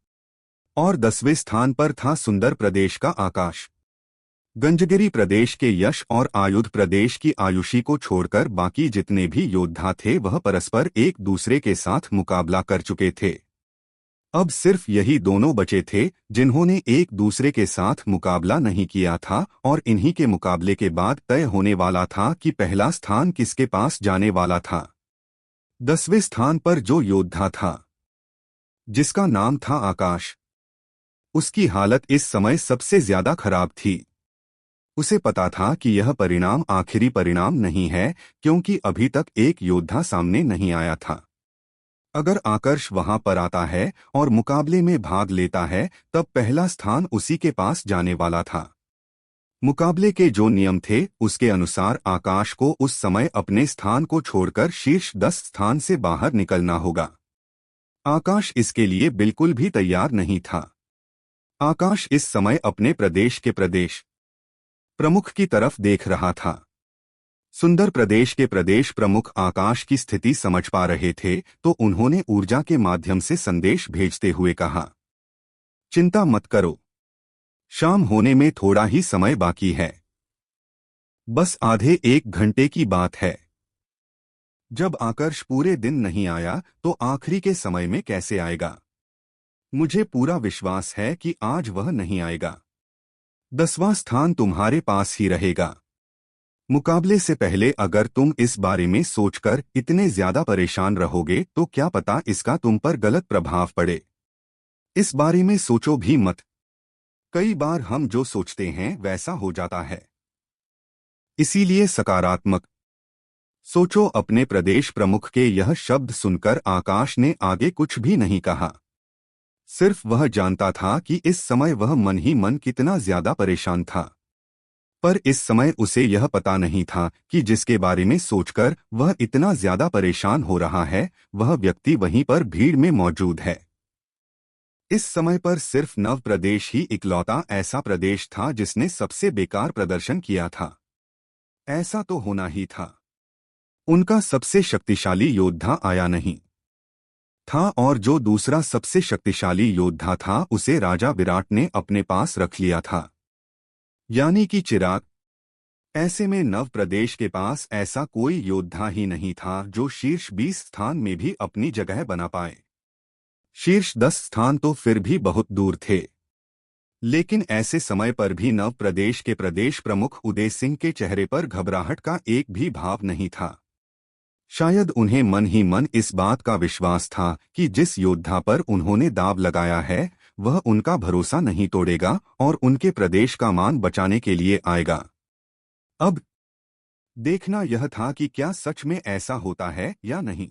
और 10वें स्थान पर था सुंदर प्रदेश का आकाश। गंजगिरी प्रदेश के यश और आयुध प्रदेश की आयुषी को छोड़कर बाकी जितने भी योद्धा थे वह परस्पर एक दूसरे के साथ मुकाबला कर चुके थे। अब सिर्फ यही दोनों बचे थे जिन्होंने एक दूसरे के साथ मुकाबला नहीं किया था और इन्हीं के मुकाबले के बाद तय होने वाला था कि पहला स्थान किसके पास जाने वाला था। 10वें स्थान पर जो योद्धा था जिसका नाम था आकाश, उसकी हालत इस समय सबसे ज्यादा खराब थी। उसे पता था कि यह परिणाम आखिरी परिणाम नहीं है, क्योंकि अभी तक एक योद्धा सामने नहीं आया था। अगर आकर्ष वहां पर आता है और मुकाबले में भाग लेता है तब पहला स्थान उसी के पास जाने वाला था। मुकाबले के जो नियम थे उसके अनुसार आकाश को उस समय अपने स्थान को छोड़कर शीर्ष 10 स्थान से बाहर निकलना होगा। आकाश इसके लिए बिल्कुल भी तैयार नहीं था। आकाश इस समय अपने प्रदेश के प्रदेश प्रमुख की तरफ देख रहा था। सुंदर प्रदेश के प्रदेश प्रमुख आकाश की स्थिति समझ पा रहे थे, तो उन्होंने ऊर्जा के माध्यम से संदेश भेजते हुए कहा, चिंता मत करो, शाम होने में थोड़ा ही समय बाकी है, बस आधे 1 घंटे की बात है। जब आकर्ष पूरे दिन नहीं आया तो आखिरी के समय में कैसे आएगा? मुझे पूरा विश्वास है कि आज वह नहीं आएगा। 10वां स्थान तुम्हारे पास ही रहेगा। मुकाबले से पहले अगर तुम इस बारे में सोचकर इतने ज्यादा परेशान रहोगे तो क्या पता इसका तुम पर गलत प्रभाव पड़े। इस बारे में सोचो भी मत। कई बार हम जो सोचते हैं वैसा हो जाता है। इसीलिए सकारात्मक सोचो। अपने प्रदेश प्रमुख के यह शब्द सुनकर आकाश ने आगे कुछ भी नहीं कहा। सिर्फ वह जानता था कि इस समय वह मन ही मन कितना ज्यादा परेशान था। पर इस समय उसे यह पता नहीं था कि जिसके बारे में सोचकर वह इतना ज्यादा परेशान हो रहा है, वह व्यक्ति वहीं पर भीड़ में मौजूद है। इस समय पर सिर्फ नव प्रदेश ही इकलौता ऐसा प्रदेश था जिसने सबसे बेकार प्रदर्शन किया था। ऐसा तो होना ही था। उनका सबसे शक्तिशाली योद्धा आया नहीं था, और जो दूसरा सबसे शक्तिशाली योद्धा था उसे राजा विराट ने अपने पास रख लिया था, यानी कि चिराग। ऐसे में नव प्रदेश के पास ऐसा कोई योद्धा ही नहीं था जो शीर्ष 20 स्थान में भी अपनी जगह बना पाए। शीर्ष 10 स्थान तो फिर भी बहुत दूर थे। लेकिन ऐसे समय पर भी नव प्रदेश के प्रदेश प्रमुख उदय सिंह के चेहरे पर घबराहट का एक भी भाव नहीं था। शायद उन्हें मन ही मन इस बात का विश्वास था कि जिस योद्धा पर उन्होंने दाव लगाया है वह उनका भरोसा नहीं तोड़ेगा और उनके प्रदेश का मान बचाने के लिए आएगा। अब देखना यह था कि क्या सच में ऐसा होता है या नहीं।